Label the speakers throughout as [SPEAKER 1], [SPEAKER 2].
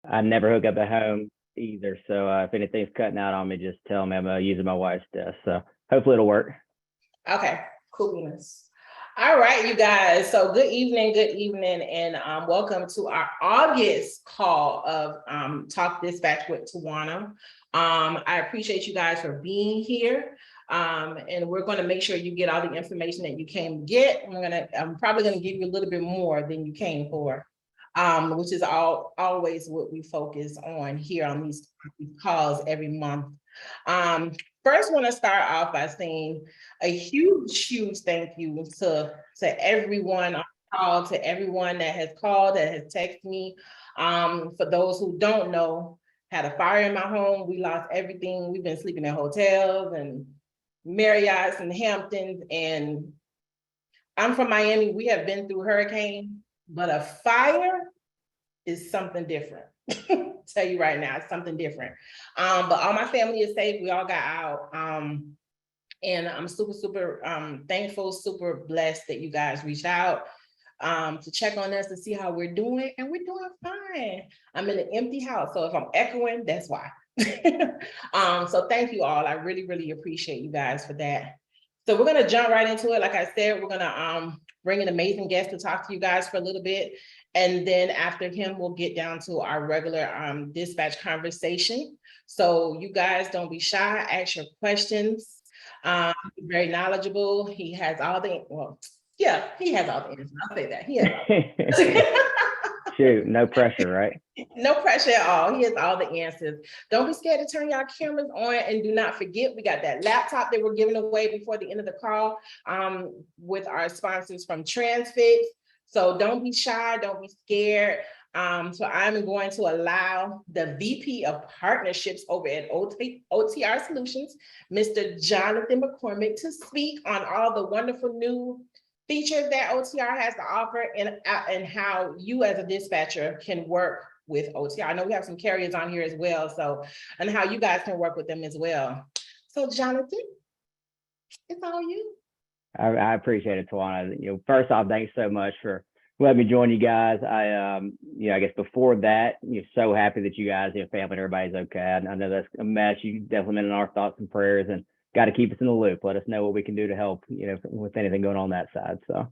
[SPEAKER 1] I never hook up at home either. So if anything's cutting out on me, just tell me. I'm using my wife's desk. So hopefully it'll work.
[SPEAKER 2] Okay, coolness. All right, you guys. So good evening, and welcome to our August call of Talk Dispatch with Tawana. I appreciate you guys for being here. And we're going to make sure you get all the information that you came to get. I'm probably going to give you a little bit more than you came for, which is always what we focus on here on these calls every month. First, want to start off by saying a huge thank you to everyone on the call, to everyone that has called, that has texted me. For those who don't know, had a fire in my home. We lost everything. We've been sleeping in hotels and Marriott's and Hamptons. And I'm from Miami. We have been through hurricane, but a fire is something different. Tell you right now, it's something different. But all my family is safe. We all got out. And I'm super thankful, super blessed that you guys reached out to check on us to see how we're doing. And we're doing fine. I'm in an empty house. So if I'm echoing, that's why. So thank you all. I really appreciate you guys for that. So we're going to jump right into it. Like I said, we're going to bring an amazing guest to talk to you guys for a little bit. And then after him, we'll get down to our regular dispatch conversation. So you guys don't be shy, ask your questions. Very knowledgeable. He has all the, he has all the answers. I'll say that. He has all the
[SPEAKER 1] Shoot, no pressure, right?
[SPEAKER 2] No pressure at all. He has all the answers. Don't be scared to turn your cameras on, and do not forget, we got that laptop that we're giving away before the end of the call with our sponsors from Transfix. So don't be shy, don't be scared. So I'm going to allow the VP of Partnerships over at OTR Solutions, Mr. Jonathan McCormack, to speak on all the wonderful new features that OTR has to offer and how you as a dispatcher can work with OTR. I know we have some carriers on here as well, so, and how you guys can work with them as well. So Jonathan, it's all you.
[SPEAKER 1] I appreciate it, Tawana. First off, thanks so much for letting me join you guys. I guess before that, so happy that you guys, family and everybody's okay. I know that's a mess. You definitely been in our thoughts and prayers, and got to keep us in the loop. Let us know what we can do to help, with anything going on that side. So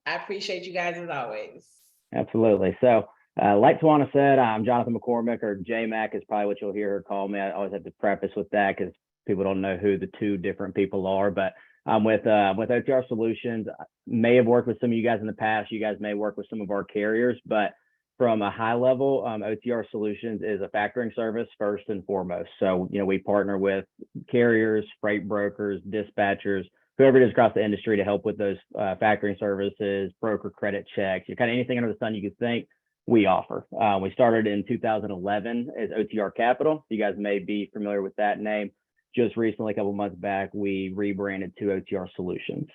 [SPEAKER 2] I appreciate you guys as always.
[SPEAKER 1] Absolutely. So like Tawana said, I'm Jonathan McCormack, or JMac is probably what you'll hear her call me. I always have to preface with that because people don't know who the two different people are, but I'm with OTR Solutions. May have worked with some of you guys in the past. You guys may work with some of our carriers, but from a high level, OTR Solutions is a factoring service first and foremost. So, we partner with carriers, freight brokers, dispatchers, whoever it is across the industry to help with those factoring services, broker credit checks, kind of anything under the sun you could think we offer. We started in 2011 as OTR Capital. You guys may be familiar with that name. Just recently, a couple of months back, we rebranded to OTR Solutions.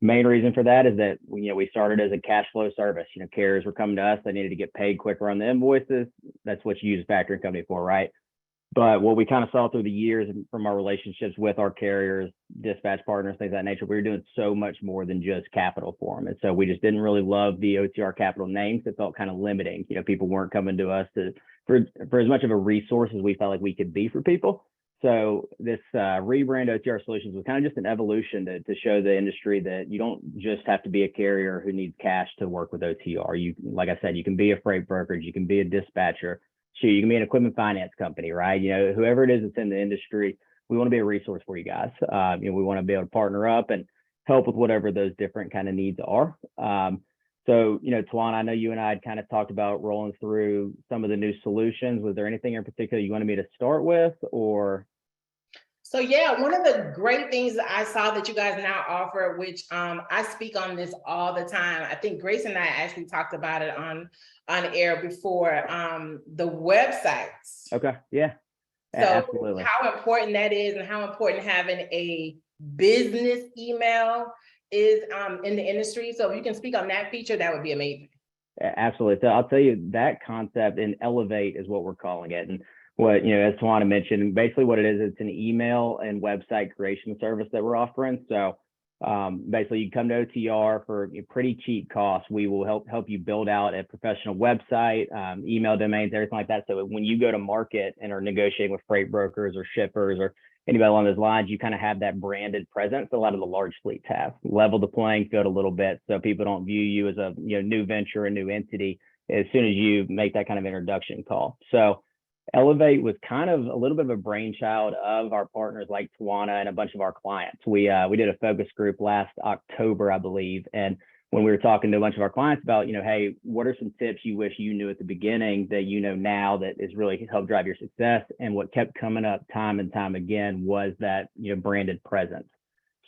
[SPEAKER 1] Main reason for that is that we started as a cash flow service. Carriers were coming to us; they needed to get paid quicker on the invoices. That's what you use a factoring company for, right? But what we kind of saw through the years from our relationships with our carriers, dispatch partners, things of that nature, we were doing so much more than just capital for them. And so we just didn't really love the OTR Capital names. It felt kind of limiting. People weren't coming to us for as much of a resource as we felt like we could be for people. So this rebrand OTR Solutions was kind of just an evolution to show the industry that you don't just have to be a carrier who needs cash to work with OTR. You, like I said, you can be a freight brokerage, you can be a dispatcher, you can be an equipment finance company, right? Whoever it is that's in the industry, we want to be a resource for you guys. We want to be able to partner up and help with whatever those different kind of needs are. So, Tawana, I know you and I had kind of talked about rolling through some of the new solutions. Was there anything in particular you wanted me to start with, or?
[SPEAKER 2] So yeah, one of the great things that I saw that you guys now offer, which I speak on this all the time. I think Grace and I actually talked about it on air before, the websites.
[SPEAKER 1] Okay, yeah,
[SPEAKER 2] so
[SPEAKER 1] absolutely.
[SPEAKER 2] How important that is, and how important having a business email is in the industry. So if you can speak on that feature, that would be amazing.
[SPEAKER 1] Absolutely. So I'll tell you, that concept in Elevate is what we're calling it. And what, as Tawana mentioned, basically what it is, it's an email and website creation service that we're offering. So Basically, you come to OTR for a pretty cheap cost. We will help you build out a professional website, email domains, everything like that. So when you go to market and are negotiating with freight brokers or shippers or anybody along those lines, you kind of have that branded presence. A lot of the large fleets have level the playing field a little bit, so people don't view you as a new venture, a new entity as soon as you make that kind of introduction call. So Elevate was kind of a little bit of a brainchild of our partners like Tawana and a bunch of our clients. We did a focus group last October, I believe, and when we were talking to a bunch of our clients about, hey, what are some tips you wish you knew at the beginning that you know now that is really helped drive your success? And what kept coming up time and time again was that branded presence.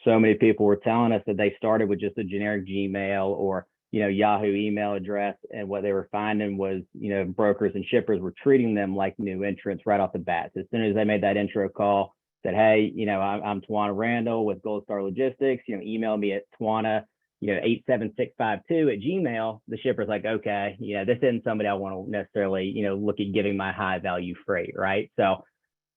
[SPEAKER 1] So many people were telling us that they started with just a generic Gmail or Yahoo email address, and what they were finding was brokers and shippers were treating them like new entrants right off the bat. So as soon as they made that intro call, said, hey, I'm Tawana Randall with Gold Star Logistics, email me at Tawana 87652 at Gmail, the shipper's like, okay, this isn't somebody I want to necessarily look at giving my high value freight, right? So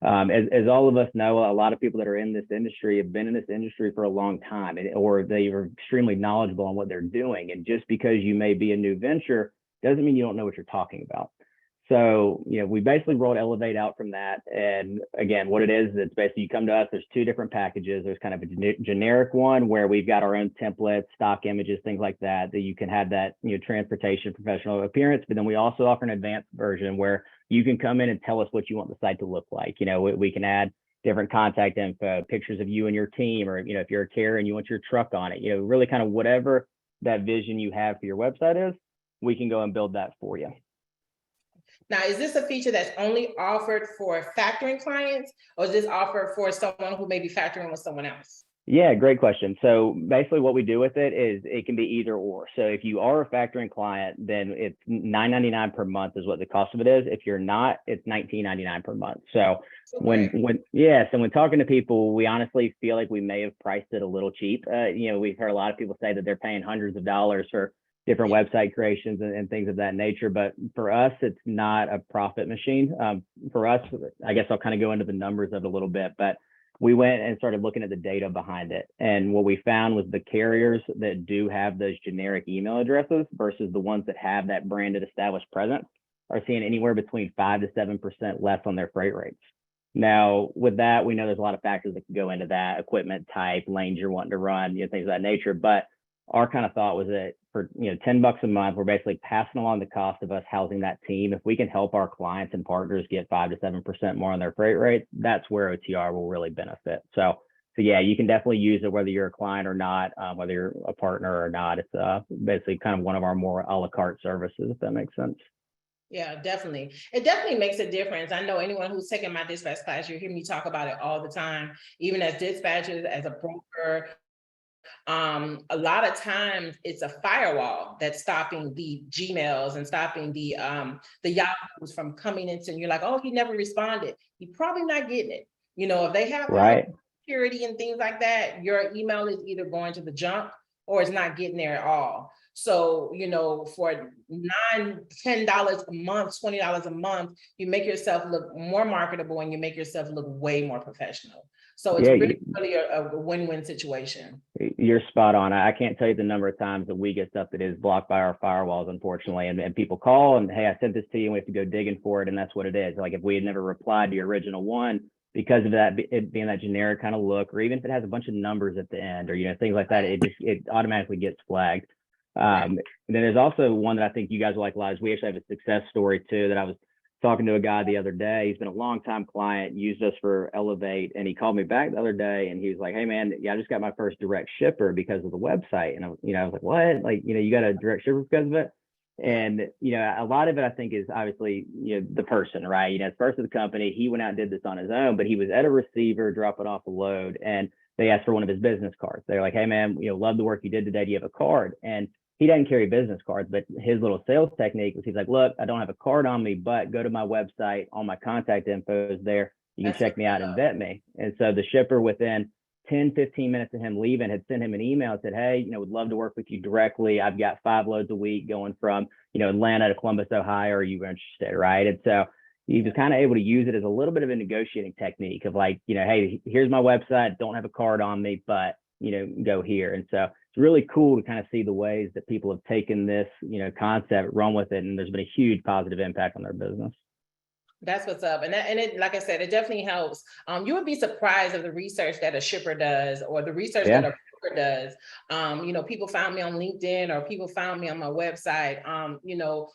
[SPEAKER 1] as all of us know, a lot of people that are in this industry have been in this industry for a long time, or they are extremely knowledgeable on what they're doing. And just because you may be a new venture doesn't mean you don't know what you're talking about. So, we basically rolled Elevate out from that. And again, what it is, it's basically you come to us, there's two different packages. There's kind of a generic one where we've got our own templates, stock images, things like that you can have that, transportation professional appearance. But then we also offer an advanced version where you can come in and tell us what you want the site to look like. We can add different contact info, pictures of you and your team, or, if you're a carrier and you want your truck on it, really kind of whatever that vision you have for your website is, we can go and build that for you.
[SPEAKER 2] Now, is this a feature that's only offered for factoring clients, or is this offered for someone who may be factoring with someone else?
[SPEAKER 1] Yeah, great question. So basically what we do with it is it can be either or. So if you are a factoring client, then it's $9.99 per month is what the cost of it is. If you're not, it's $19.99 per month. So when talking to people, we honestly feel like we may have priced it a little cheap. We've heard a lot of people say that they're paying hundreds of dollars for different website creations and things of that nature. But for us, it's not a profit machine. For us, I guess I'll kind of go into the numbers of it a little bit, but we went and started looking at the data behind it. And what we found was the carriers that do have those generic email addresses versus the ones that have that branded established presence are seeing anywhere between 5 to 7% less on their freight rates. Now, with that, we know there's a lot of factors that can go into that: equipment type, lanes you're wanting to run, things of that nature. But our kind of thought was that for $10 a month, we're basically passing along the cost of us housing that team. If we can help our clients and partners get 5 to 7% more on their freight rates, that's where OTR will really benefit. So yeah, you can definitely use it whether you're a client or not, whether you're a partner or not. It's basically kind of one of our more a la carte services, if that makes sense.
[SPEAKER 2] Yeah, definitely. It definitely makes a difference. I know anyone who's taken my dispatch class, you hear me talk about it all the time, even as dispatchers, as a broker. A lot of times it's a firewall that's stopping the Gmails and stopping the Yahoos from coming into, and you're like, oh, he never responded. You're probably not getting it. If they have security and things like that, your email is either going to the junk or it's not getting there at all. So, for $9-10 a month, $20 a month, you make yourself look more marketable and you make yourself look way more professional. So it's really a win-win situation.
[SPEAKER 1] You're spot on. I can't tell you the number of times that we get stuff that is blocked by our firewalls, unfortunately. And people call and, hey, I sent this to you and we have to go digging for it. And that's what it is. Like if we had never replied to your original one, because of that, it being that generic kind of look, or even if it has a bunch of numbers at the end or, things like that, it automatically gets flagged. And then there's also one that I think you guys will like a lot is we actually have a success story too that I was talking to a guy the other day. He's been a long time client, used us for Elevate. And he called me back the other day and he was like, hey man, I just got my first direct shipper because of the website. And I was like, what? Like, you got a direct shipper because of it? And, a lot of it, I think, is obviously, the person, right? It's first of the company. He went out and did this on his own, but he was at a receiver dropping off a load and they asked for one of his business cards. They're like, hey man, love the work you did today. Do you have a card? And he doesn't carry business cards, but his little sales technique was he's like, look, I don't have a card on me, but go to my website. All my contact info is there. You can check me out and vet me. And so the shipper, within 10, 15 minutes of him leaving, had sent him an email and said, hey, would love to work with you directly. I've got 5 loads a week going from, Atlanta to Columbus, Ohio. Are you interested? Right. And so he was kind of able to use it as a little bit of a negotiating technique of like, hey, here's my website. Don't have a card on me, but go here. And so it's really cool to kind of see the ways that people have taken this, concept, run with it, and there's been a huge positive impact on their business.
[SPEAKER 2] That's what's up. And it, like I said, it definitely helps. You would be surprised of the research that a shipper does or the research that a broker does. People found me on LinkedIn or people found me on my website,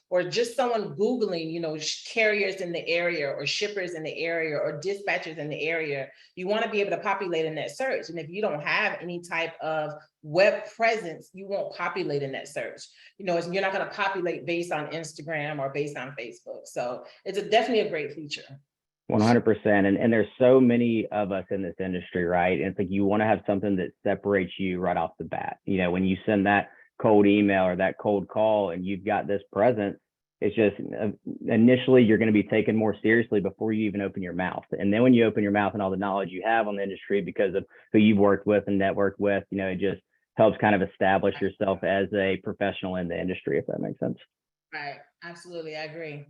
[SPEAKER 2] or just someone Googling, carriers in the area or shippers in the area or dispatchers in the area. You want to be able to populate in that search. And if you don't have any type of web presence, you won't populate in that search. You're not going to populate based on Instagram or based on Facebook. So it's definitely a great feature.
[SPEAKER 1] 100%. And there's so many of us in this industry, right? And it's like you want to have something that separates you right off the bat. When you send that cold email or that cold call and you've got this presence, it's just initially you're going to be taken more seriously before you even open your mouth. And then when you open your mouth and all the knowledge you have on the industry because of who you've worked with and networked with, it just helps kind of establish yourself as a professional in the industry, if that makes sense.
[SPEAKER 2] Right. Absolutely. I agree.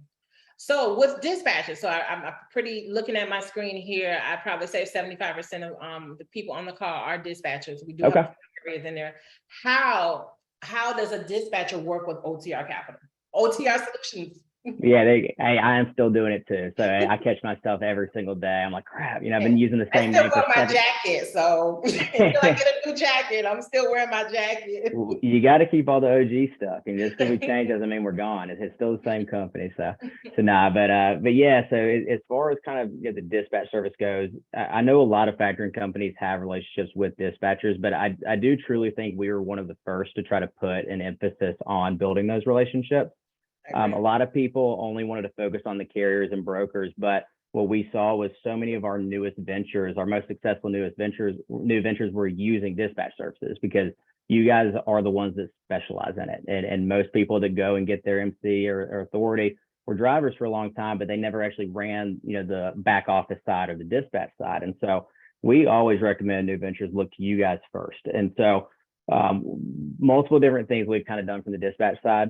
[SPEAKER 2] So with dispatches, so I'm pretty looking at my screen here. I probably say 75% of the people on the call are dispatchers. We do have areas in there. How does a dispatcher work with OTR Capital? OTR Solutions.
[SPEAKER 1] Yeah, I am still doing it too. So I catch myself every single day. I'm like, crap, I've been using the same name for
[SPEAKER 2] my jacket. So until I get a new jacket, I'm still wearing my jacket.
[SPEAKER 1] You got to keep all the OG stuff. And just because we change doesn't mean we're gone. It's still the same company. So nah, but yeah. So as far as kind of the dispatch service goes, I know a lot of factoring companies have relationships with dispatchers, but I do truly think we were one of the first to try to put an emphasis on building those relationships. A lot of people only wanted to focus on the carriers and brokers, but what we saw was so many of our newest ventures, our most successful new ventures were using dispatch services because you guys are the ones that specialize in it. And most people that go and get their MC or authority were drivers for a long time, but they never actually ran, the back office side or the dispatch side. And so we always recommend new ventures look to you guys first. And so multiple different things we've kind of done from the dispatch side.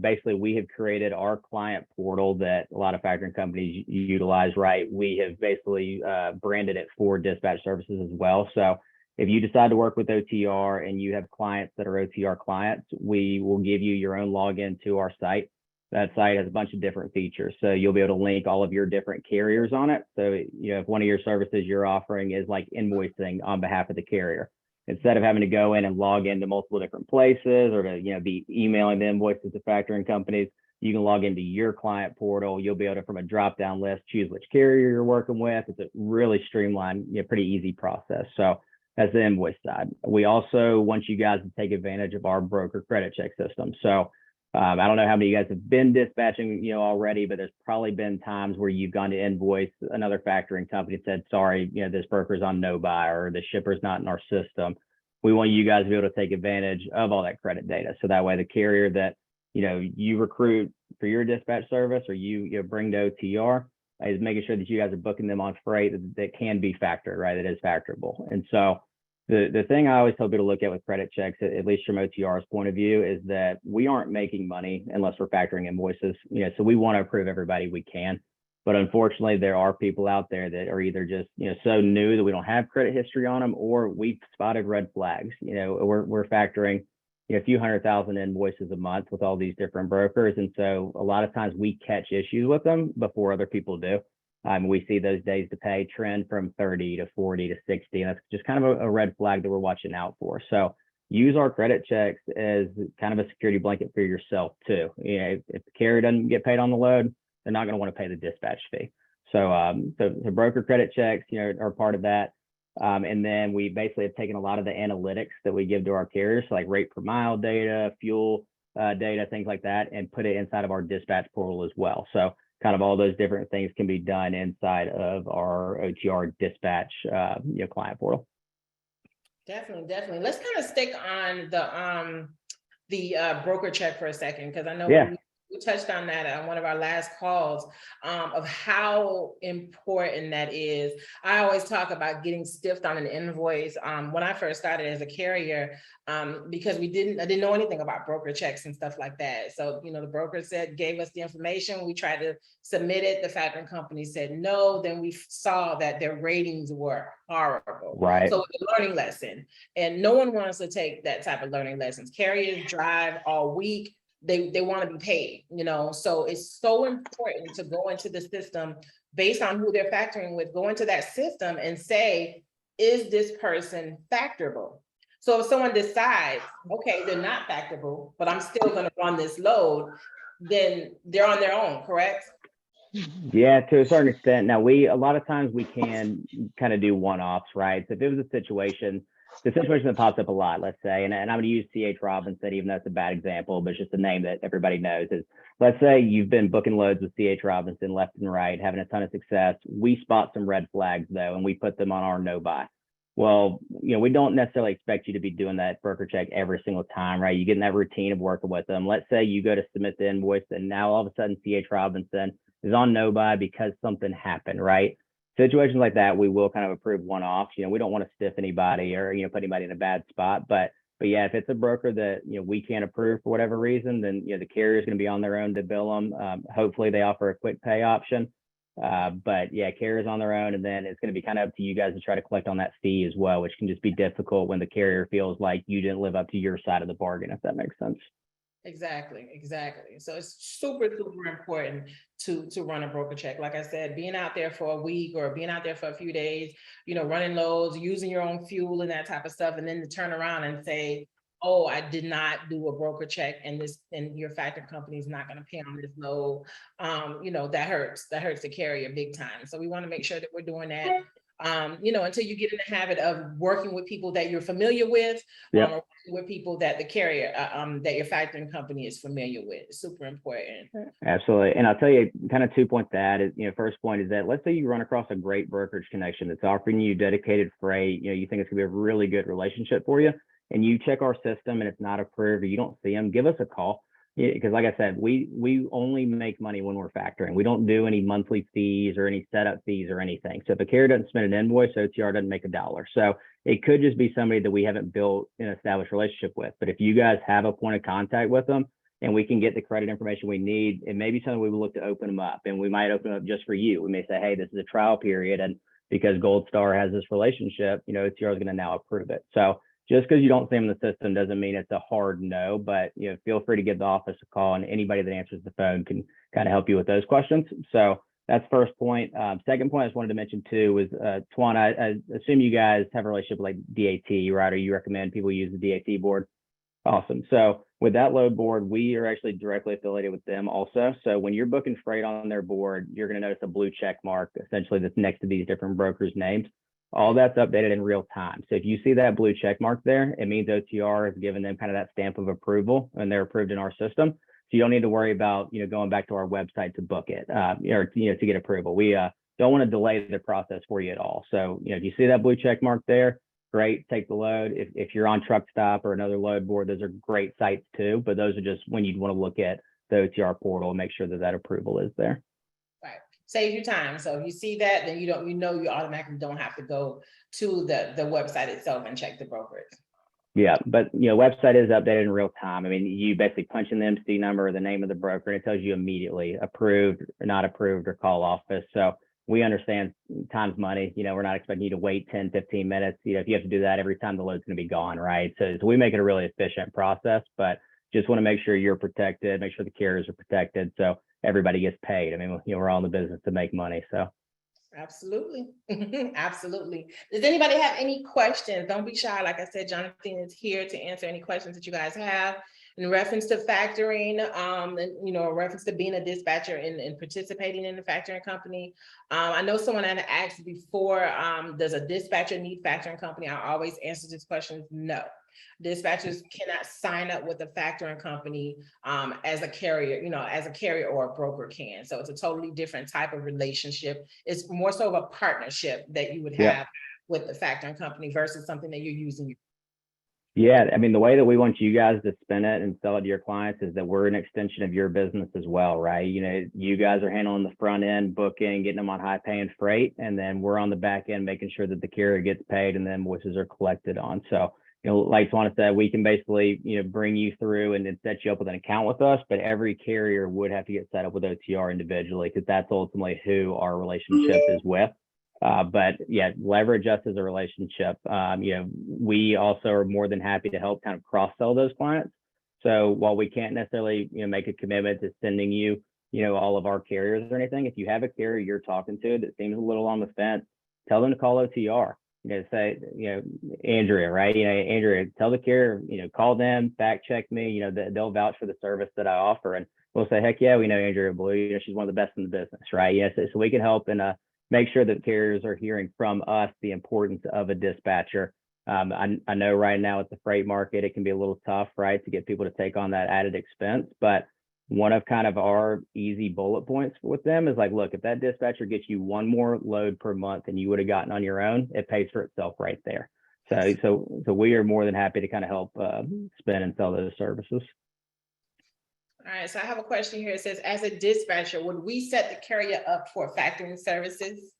[SPEAKER 1] Basically, we have created our client portal that a lot of factoring companies utilize, right? We have basically branded it for dispatch services as well. So if you decide to work with OTR and you have clients that are OTR clients, we will give you your own login to our site. That site has a bunch of different features. So you'll be able to link all of your different carriers on it. So, if one of your services you're offering is like invoicing on behalf of the carrier, instead of having to go in and log into multiple different places or to be emailing the invoices to factoring companies, you can log into your client portal. You'll be able to, from a drop-down list, choose which carrier you're working with. It's a really streamlined, pretty easy process. So that's the invoice side. We also want you guys to take advantage of our broker credit check system. So I don't know how many of you guys have been dispatching, already, but there's probably been times where you've gone to invoice another factoring company and said, sorry, this broker's on no buy or the shipper's not in our system. We want you guys to be able to take advantage of all that credit data. So that way the carrier that, you recruit for your dispatch service or you bring to OTR is making sure that you guys are booking them on freight that can be factored, right? That is factorable. And so the thing I always tell people to look at with credit checks, at least from OTR's point of view, is that we aren't making money unless we're factoring invoices. So we want to approve everybody we can. But unfortunately, there are people out there that are either just so new that we don't have credit history on them, or we've spotted red flags. We're factoring a few 100,000 invoices a month with all these different brokers, and so a lot of times we catch issues with them before other people do. We see those days to pay trend from 30 to 40 to 60, and that's just kind of a red flag that we're watching out for. So use our credit checks as kind of a security blanket for yourself too. If the carrier doesn't get paid on the load, they're not going to want to pay the dispatch fee. So the broker credit checks, are part of that. And then we basically have taken a lot of the analytics that we give to our carriers, so like rate per mile data, fuel data, things like that, and put it inside of our dispatch portal as well. So kind of all those different things can be done inside of our OTR dispatch client portal.
[SPEAKER 2] Definitely. Let's kind of stick on the broker check for a second, because I know touched on that on one of our last calls, of how important that is. I always talk about getting stiffed on an invoice. When I first started as a carrier, because I didn't know anything about broker checks and stuff like that. So, the broker gave us the information. We tried to submit it. The factoring company said no. Then we saw that their ratings were horrible.
[SPEAKER 1] Right.
[SPEAKER 2] So it's a learning lesson, and no one wants to take that type of learning lessons. Carriers drive all week. They want to be paid, so it's so important to go into the system based on who they're factoring with, go into that system and say, is this person factorable? So if someone decides, okay, they're not factorable, but I'm still going to run this load, then they're on their own, correct?
[SPEAKER 1] Yeah, to a certain extent. Now, a lot of times we can kind of do one-offs, right? So if it was the situation that pops up a lot, let's say, and I'm going to use C.H. Robinson, even though it's a bad example, but it's just a name that everybody knows, is let's say you've been booking loads with C.H. Robinson left and right, having a ton of success. We spot some red flags, though, and we put them on our no-buy. Well, we don't necessarily expect you to be doing that broker check every single time, right? You get in that routine of working with them. Let's say you go to submit the invoice, and now all of a sudden C.H. Robinson is on no buy because something happened, right? Situations like that, we will kind of approve one-offs. We don't want to stiff anybody or, put anybody in a bad spot. But yeah, if it's a broker that, we can't approve for whatever reason, then, the carrier is going to be on their own to bill them. Hopefully they offer a quick pay option. But yeah, carrier's on their own. And then it's going to be kind of up to you guys to try to collect on that fee as well, which can just be difficult when the carrier feels like you didn't live up to your side of the bargain, if that makes sense.
[SPEAKER 2] Exactly. So it's super, super important to run a broker check. Like I said, being out there for a week or being out there for a few days, running loads, using your own fuel and that type of stuff, and then to turn around and say, oh, I did not do a broker check and your factor company is not going to pay on this load. That hurts the carrier big time. So we want to make sure that we're doing that. Until you get in the habit of working with people that you're familiar with,
[SPEAKER 1] Yep.
[SPEAKER 2] or with people that the carrier, that your factoring company is familiar with. It's super important.
[SPEAKER 1] Absolutely. And I'll tell you kind of 2 points to that is, first point is that let's say you run across a great brokerage connection that's offering you dedicated freight, you think it's gonna be a really good relationship for you, and you check our system and it's not approved or you don't see them, give us a call. Because like I said, we only make money when we're factoring. We don't do any monthly fees or any setup fees or anything. So if a carrier doesn't submit an invoice, OTR doesn't make $1. So it could just be somebody that we haven't built an established relationship with. But if you guys have a point of contact with them and we can get the credit information we need, it may be something we would look to open them up. And we might open them up just for you. We may say, hey, this is a trial period. And because Gold Star has this relationship, OTR is going to now approve it. So just because you don't see them in the system doesn't mean it's a hard no, but feel free to give the office a call, and anybody that answers the phone can kind of help you with those questions. So that's first point. Second point I just wanted to mention too was Tawana, I assume you guys have a relationship with like DAT, right? Or you recommend people use the DAT board? Awesome. So with that load board, we are actually directly affiliated with them also. So when you're booking freight on their board, you're going to notice a blue check mark essentially that's next to these different brokers' names. All that's updated in real time. So if you see that blue check mark there, it means OTR has given them kind of that stamp of approval and they're approved in our system. So you don't need to worry about, going back to our website to book it, or, to get approval. We don't want to delay the process for you at all. So, if you see that blue check mark there, great, take the load. If you're on Truck Stop or another load board, those are great sites too, but those are just when you'd want to look at the OTR portal and make sure that approval is there.
[SPEAKER 2] Right. Save you time. So if you see that, then you automatically don't have to go to the website itself and check the brokerage.
[SPEAKER 1] Yeah, but website is updated in real time. I mean, you basically punch in the MC number or the name of the broker, and it tells you immediately approved or not approved or call office. So we understand time's money. We're not expecting you to wait 10, 15 minutes. If you have to do that every time, the load's going to be gone, right? So we make it a really efficient process, but just want to make sure you're protected, make sure the carriers are protected. So everybody gets paid. I mean, we're all in the business to make money. So
[SPEAKER 2] absolutely. Absolutely. Does anybody have any questions? Don't be shy. Like I said, Jonathan is here to answer any questions that you guys have in reference to factoring, and in reference to being a dispatcher and participating in the factoring company. I know someone had asked before, does a dispatcher need factoring company? I always answer this question, no. Dispatchers cannot sign up with a factoring company as a carrier or a broker can. So it's a totally different type of relationship. It's more so of a partnership that you would have with the factoring company versus something that you're using.
[SPEAKER 1] Yeah, I mean, the way that we want you guys to spin it and sell it to your clients is that we're an extension of your business as well, right? You guys are handling the front end booking, getting them on high paying freight, and then we're on the back end making sure that the carrier gets paid and the invoices are collected on. So, like Tawana said, we can basically, bring you through and then set you up with an account with us, but every carrier would have to get set up with OTR individually because that's ultimately who our relationship is with. But yeah, leverage us as a relationship. We also are more than happy to help kind of cross sell those clients. So while we can't necessarily, make a commitment to sending you, all of our carriers or anything, if you have a carrier you're talking to that seems a little on the fence, tell them to call OTR. Say, Andrea, right? Andrea, tell the carrier, call them, fact check me, they'll vouch for the service that I offer. And we'll say, heck yeah, we know Andrea Blue, she's one of the best in the business, right? Yes. So we can help and make sure that carriers are hearing from us the importance of a dispatcher. I know right now at the freight market, it can be a little tough, right, to get people to take on that added expense. But one of kind of our easy bullet points with them is like, look, if that dispatcher gets you one more load per month than you would have gotten on your own, it pays for itself right there. So we are more than happy to kind of help spin and sell those services.
[SPEAKER 2] All right, so I have a question here. It says, as a dispatcher, would we set the carrier up for factoring services?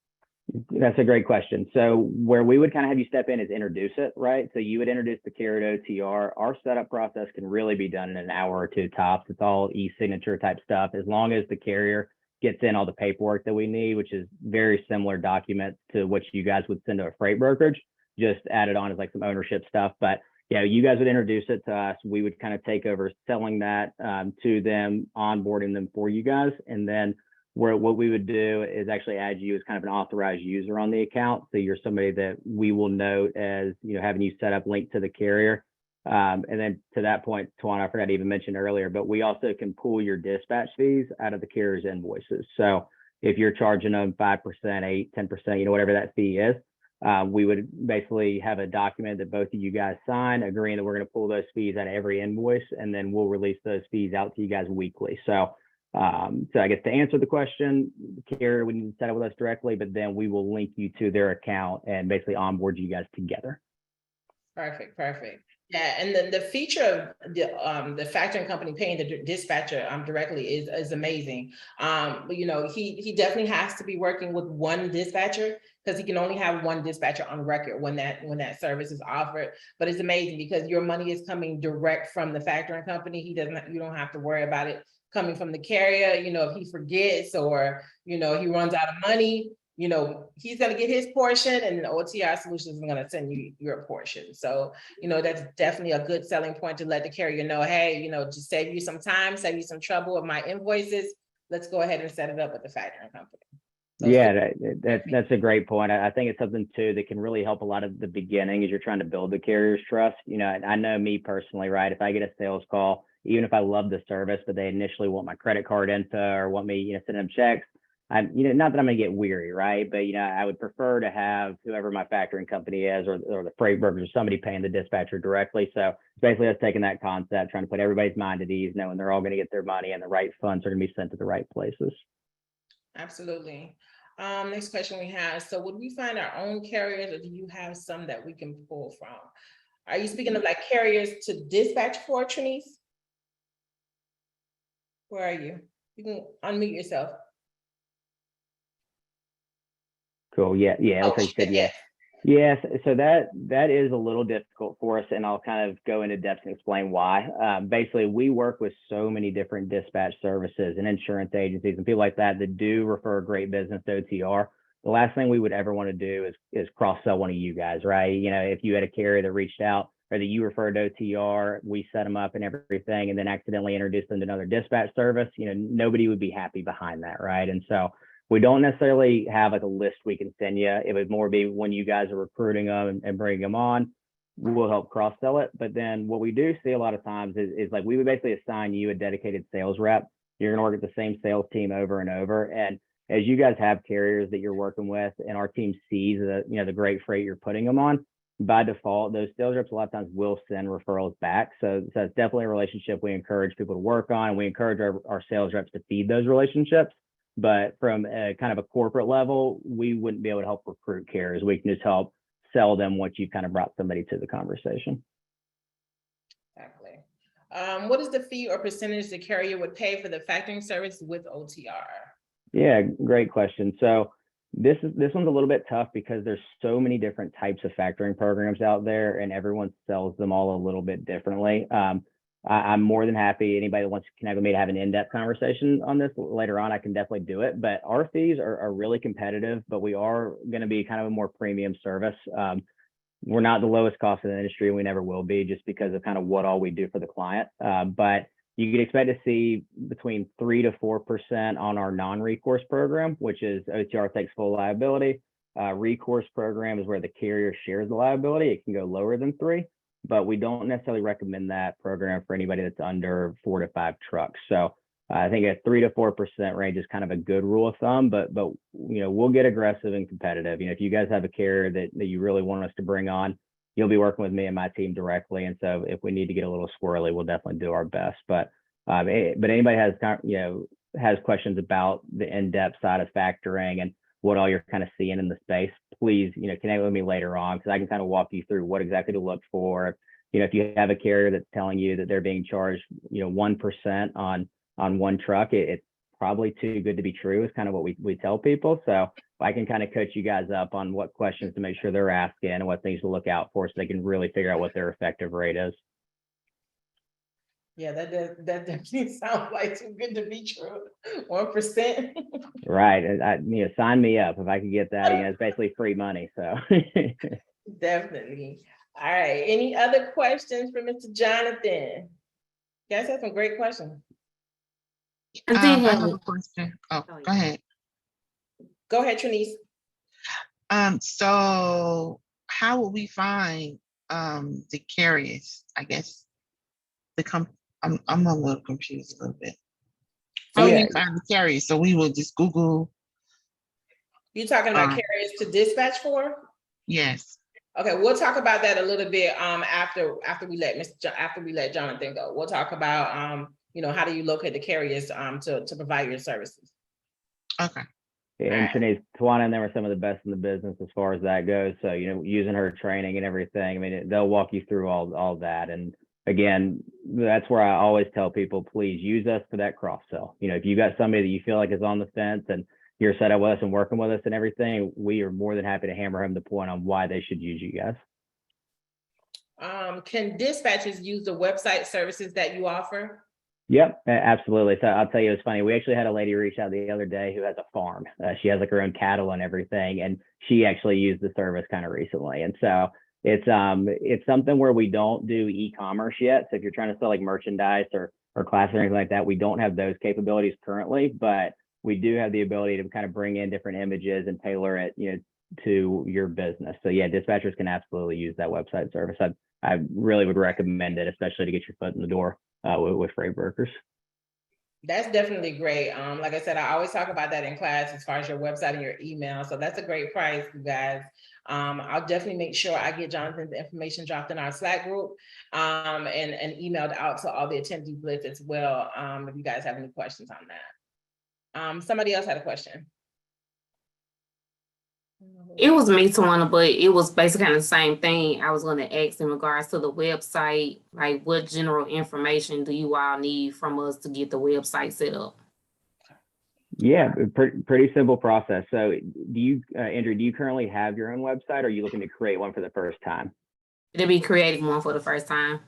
[SPEAKER 1] That's a great question. So where we would kind of have you step in is introduce it, right? So you would introduce the carrier to OTR. Our setup process can really be done in an hour or two tops. It's all e-signature type stuff. As long as the carrier gets in all the paperwork that we need, which is very similar documents to what you guys would send to a freight brokerage, just added on as like some ownership stuff. But yeah, you guys would introduce it to us. We would kind of take over selling that to them, onboarding them for you guys. And then what we would do is actually add you as kind of an authorized user on the account. So you're somebody that we will note as, having you set up linked to the carrier. And then to that point, Tawana, I forgot to even mention earlier, but we also can pull your dispatch fees out of the carrier's invoices. So if you're charging them 5%, 8, 10%, whatever that fee is, we would basically have a document that both of you guys sign, agreeing that we're going to pull those fees out of every invoice, and then we'll release those fees out to you guys weekly. So I guess to answer the question, the carrier would need to set up with us directly, but then we will link you to their account and basically onboard you guys together.
[SPEAKER 2] Perfect. Yeah, and then the feature of the factoring company paying the dispatcher directly is amazing. He definitely has to be working with one dispatcher because he can only have one dispatcher on record when that service is offered. But it's amazing because your money is coming direct from the factoring company. You don't have to worry about it coming from the carrier. If he forgets or he runs out of money, he's going to get his portion and the OTR Solutions is going to send you your portion. So, that's definitely a good selling point to let the carrier know, hey, to save you some time, save you some trouble with my invoices, let's go ahead and set it up with the factoring company.
[SPEAKER 1] That's a great point. I think it's something too that can really help a lot of the beginning as you're trying to build the carrier's trust. I know me personally, right? If I get a sales call, even if I love the service, but they initially want my credit card info or want me, send them checks, not that I'm going to get weary, right? But, I would prefer to have whoever my factoring company is or the freight broker or somebody paying the dispatcher directly. So it's basically us taking that concept, trying to put everybody's mind at ease, knowing they're all going to get their money and the right funds are going to be sent to the right places.
[SPEAKER 2] Absolutely. Next question we have. So would we find our own carriers or do you have some that we can pull from? Are you speaking of like carriers to dispatch for, Trinice? Where are you? You can unmute yourself.
[SPEAKER 1] Cool. Yeah. Looks like you said yes. Yes. So that is a little difficult for us, and I'll kind of go into depth and explain why. Basically, we work with so many different dispatch services and insurance agencies and people like that do refer great business to OTR. The last thing we would ever want to do is cross sell one of you guys, right? If you had a carrier that reached out or that you referred to OTR, we set them up and everything, and then accidentally introduced them to another dispatch service, nobody would be happy behind that, right? And so we don't necessarily have like a list we can send you. It would more be when you guys are recruiting them and bringing them on, we'll help cross sell it. But then what we do see a lot of times is like we would basically assign you a dedicated sales rep. You're going to work with the same sales team over and over. And as you guys have carriers that you're working with and our team sees the great freight you're putting them on, by default, those sales reps a lot of times will send referrals back. So it's definitely a relationship we encourage people to work on. And we encourage our sales reps to feed those relationships. But from a kind of a corporate level, we wouldn't be able to help recruit carriers. We can just help sell them once you've kind of brought somebody to the conversation.
[SPEAKER 2] What is the fee or percentage the carrier would pay for the factoring service with OTR?
[SPEAKER 1] Yeah, great question. So this one's a little bit tough because there's so many different types of factoring programs out there, and everyone sells them all a little bit differently. I'm more than happy. Anybody that wants to connect with me to have an in-depth conversation on this later on, I can definitely do it. But our fees are really competitive, but we are going to be kind of a more premium service. We're not the lowest cost in the industry, and we never will be, just because of kind of what all we do for the client. But you could expect to see between 3 to 4% on our non-recourse program, which is OTR takes full liability. Recourse program is where the carrier shares the liability. It can go lower than 3, but we don't necessarily recommend that program for anybody that's under 4 to 5 trucks. So I think a 3 to 4% range is kind of a good rule of thumb, but we'll get aggressive and competitive. If you guys have a carrier that you really want us to bring on, you'll be working with me and my team directly. And so if we need to get a little squirrely, we'll definitely do our best. But anybody has questions about the in-depth side of factoring and what all you're kind of seeing in the space, please, connect with me later on, because I can kind of walk you through what exactly to look for. If you have a carrier that's telling you that they're being charged, 1% on one truck, it's probably too good to be true, is kind of what we tell people. So I can kind of coach you guys up on what questions to make sure they're asking and what things to look out for, so they can really figure out what their effective rate is.
[SPEAKER 2] Yeah, that definitely sounds like too good to be true. 1%.
[SPEAKER 1] Right. Sign me up if I could get that. It's basically free money. So
[SPEAKER 2] Definitely. All right. Any other questions for Mr. Jonathan? You guys have some great questions.
[SPEAKER 3] I have a question. Oh, go ahead.
[SPEAKER 2] Go ahead, Trinice.
[SPEAKER 3] So how will we find the carriers? I guess I'm a little confused a little bit. How will we find the carriers? So we will just Google.
[SPEAKER 2] You talking about carriers to dispatch for?
[SPEAKER 3] Yes.
[SPEAKER 2] Okay, we'll talk about that a little bit after we let Jonathan go. We'll talk about how do you locate the carriers to provide your services.
[SPEAKER 3] Okay.
[SPEAKER 1] And Trinice, Tawana and them are some of the best in the business as far as that goes. So, using her training and everything, I mean, they'll walk you through all that. And again, that's where I always tell people, please use us for that cross sell. If you got somebody that you feel like is on the fence and you're set up with us and working with us and everything, we are more than happy to hammer home the point on why they should use you guys.
[SPEAKER 2] Can dispatchers use the website services that you offer?
[SPEAKER 1] Yep, absolutely. So I'll tell you, it's funny. We actually had a lady reach out the other day who has a farm. She has like her own cattle and everything, and she actually used the service kind of recently. And so it's something where we don't do e-commerce yet. So if you're trying to sell like merchandise or classes or anything like that, we don't have those capabilities currently, but we do have the ability to kind of bring in different images and tailor it, to your business. So yeah, dispatchers can absolutely use that website service. I really would recommend it, especially to get your foot in the door with freight brokers.
[SPEAKER 2] That's definitely great. Like I said, I always talk about that in class as far as your website and your email. So that's a great price, you guys. I'll definitely make sure I get Jonathan's information dropped in our Slack group and emailed out to all the attendees list as well. If you guys have any questions on that. Somebody else had a question.
[SPEAKER 4] It was me, Tawana, but it was basically kind of the same thing. I was going to ask in regards to the website, like what general information do you all need from us to get the website set up?
[SPEAKER 1] Yeah, pretty simple process. So do you, Andrew, do you currently have your own website, or are you looking to create one for the first time?
[SPEAKER 4] It'll be creating one for the first time.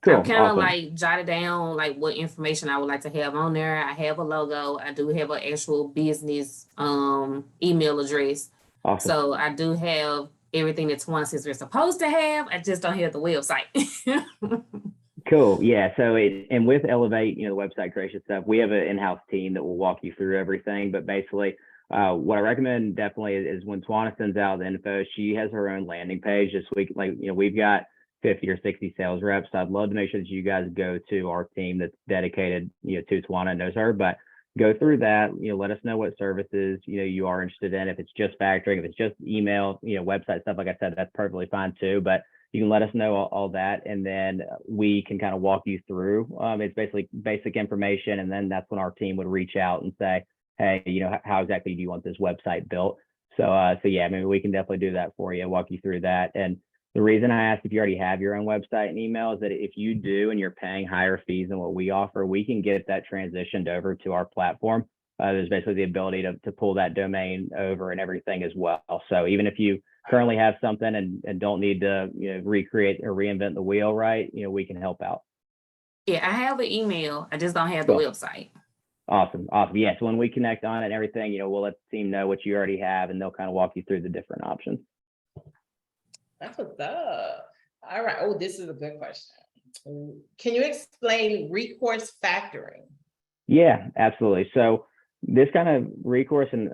[SPEAKER 1] Cool.
[SPEAKER 4] I've kind of like jotted down like what information I would like to have on there. I have a logo. I do have an actual business email address.
[SPEAKER 1] Awesome.
[SPEAKER 4] So I do have everything that Tawana says we're supposed to have. I just don't have the website.
[SPEAKER 1] Cool. Yeah. So and with Elevate, the website creation stuff, we have an in-house team that will walk you through everything. But basically, what I recommend definitely is when Tawana sends out the info, she has her own landing page this week. Like, we've got 50 or 60 sales reps. So I'd love to make sure that you guys go to our team that's dedicated, to Tawana and knows her, but go through that, let us know what services, you are interested in. If it's just factoring, if it's just email, website stuff, like I said, that's perfectly fine too, but you can let us know all that. And then we can kind of walk you through. It's basically basic information. And then that's when our team would reach out and say, hey, how exactly do you want this website built? So yeah, I mean, we can definitely do that for you, walk you through that. And The reason I asked if you already have your own website and email is that if you do and you're paying higher fees than what we offer, we can get that transitioned over to our platform. There's basically the ability to pull that domain over and everything as well. So even if you currently have something and don't need to recreate or reinvent the wheel, right? We can help out.
[SPEAKER 4] Yeah, I have an email. I just don't have the
[SPEAKER 1] Cool.
[SPEAKER 4] website.
[SPEAKER 1] Awesome. Yeah. So when we connect on it and everything, we'll let the team know what you already have and they'll kind of walk you through the different options.
[SPEAKER 2] That's what's up. All right. Oh, this is a good question. Can you explain recourse factoring?
[SPEAKER 1] Yeah, absolutely. So this kind of recourse, and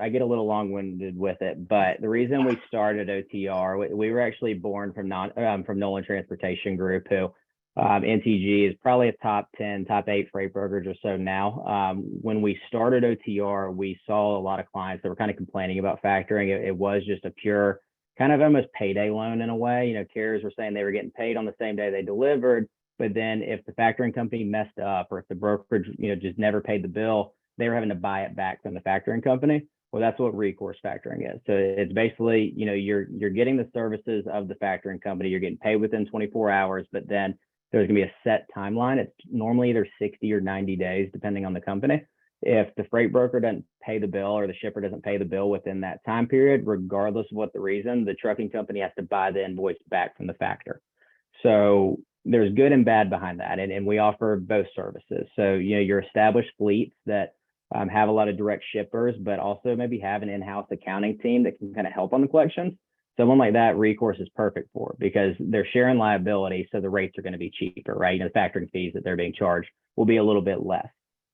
[SPEAKER 1] I get a little long-winded with it, but the reason we started OTR, we were actually born from Nolan Transportation Group, who NTG is probably a top 10, top 8 freight brokerage or so now. When we started OTR, we saw a lot of clients that were kind of complaining about factoring. It was just a pure kind of almost payday loan in a way. Carriers were saying they were getting paid on the same day they delivered, but then if the factoring company messed up or if the brokerage, just never paid the bill, they were having to buy it back from the factoring company. Well, that's what recourse factoring is. So it's basically, you're getting the services of the factoring company, you're getting paid within 24 hours, but then there's going to be a set timeline. It's normally either 60 or 90 days, depending on the company. If the freight broker doesn't pay the bill or the shipper doesn't pay the bill within that time period, regardless of what the reason, the trucking company has to buy the invoice back from the factor. So there's good and bad behind that. And we offer both services. So, your established fleets that have a lot of direct shippers, but also maybe have an in-house accounting team that can kind of help on the collections. Someone like that, recourse is perfect for because they're sharing liability. So the rates are going to be cheaper, right? The factoring fees that they're being charged will be a little bit less.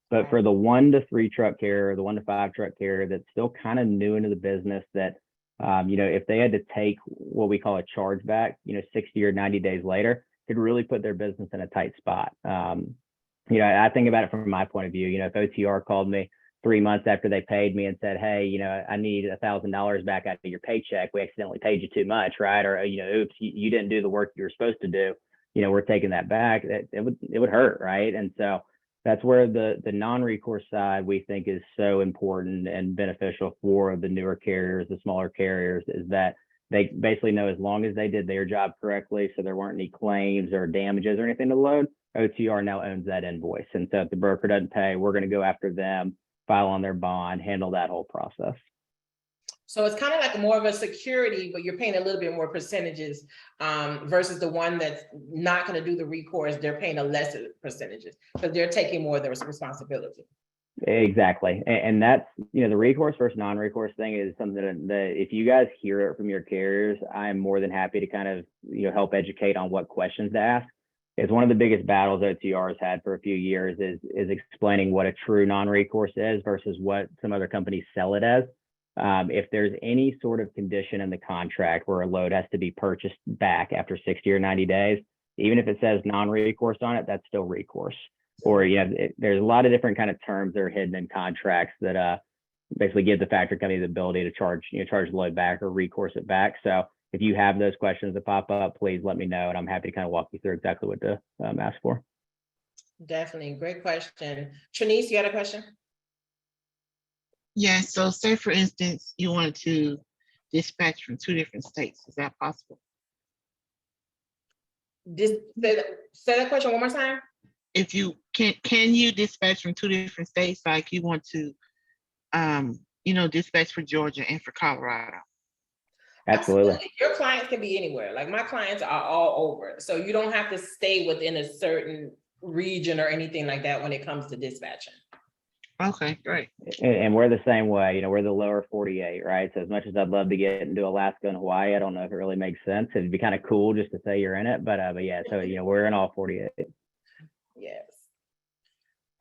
[SPEAKER 1] But for the 1 to 3 truck carrier, the 1 to 5 truck carrier that's still kind of new into the business, that if they had to take what we call a chargeback, 60 or 90 days later, could really put their business in a tight spot. I think about it from my point of view. If OTR called me 3 months after they paid me and said, "Hey, I need $1,000 back out of your paycheck. We accidentally paid you too much, right?" Or "Oops, you didn't do the work you were supposed to do. We're taking that back." It would hurt, right? And so that's where the non-recourse side we think is so important and beneficial for the newer carriers, the smaller carriers, is that they basically know as long as they did their job correctly, so there weren't any claims or damages or anything to load, OTR now owns that invoice. And so if the broker doesn't pay, we're going to go after them, file on their bond, handle that whole process.
[SPEAKER 2] So it's kind of like more of a security, but you're paying a little bit more percentages versus the one that's not going to do the recourse. They're paying a lesser percentages because they're taking more of the responsibility.
[SPEAKER 1] Exactly. And that's, the recourse versus non-recourse thing is something that if you guys hear it from your carriers, I'm more than happy to kind of, help educate on what questions to ask. It's one of the biggest battles OTR has had for a few years is explaining what a true non-recourse is versus what some other companies sell it as. If there's any sort of condition in the contract where a load has to be purchased back after 60 or 90 days, even if it says non-recourse on it, that's still recourse. Or, there's a lot of different kind of terms that are hidden in contracts that basically give the factory company the ability to charge the load back or recourse it back. So if you have those questions that pop up, please let me know, and I'm happy to kind of walk you through exactly what to ask for.
[SPEAKER 2] Definitely. Great question. Trinice, you got a question?
[SPEAKER 3] Yeah, so say for instance, you wanted to dispatch from 2 different states. Is that possible?
[SPEAKER 2] Say that question one more time.
[SPEAKER 3] If you can you dispatch from 2 different states, like you want to, dispatch for Georgia and for Colorado?
[SPEAKER 1] Absolutely.
[SPEAKER 2] Your clients can be anywhere. Like my clients are all over. So you don't have to stay within a certain region or anything like that when it comes to dispatching.
[SPEAKER 3] Okay, great.
[SPEAKER 1] And we're the same way. We're the lower 48, right? So as much as I'd love to get into Alaska and Hawaii, I don't know if it really makes sense. It'd be kind of cool just to say you're in it, but yeah. So we're in all 48.
[SPEAKER 2] Yes.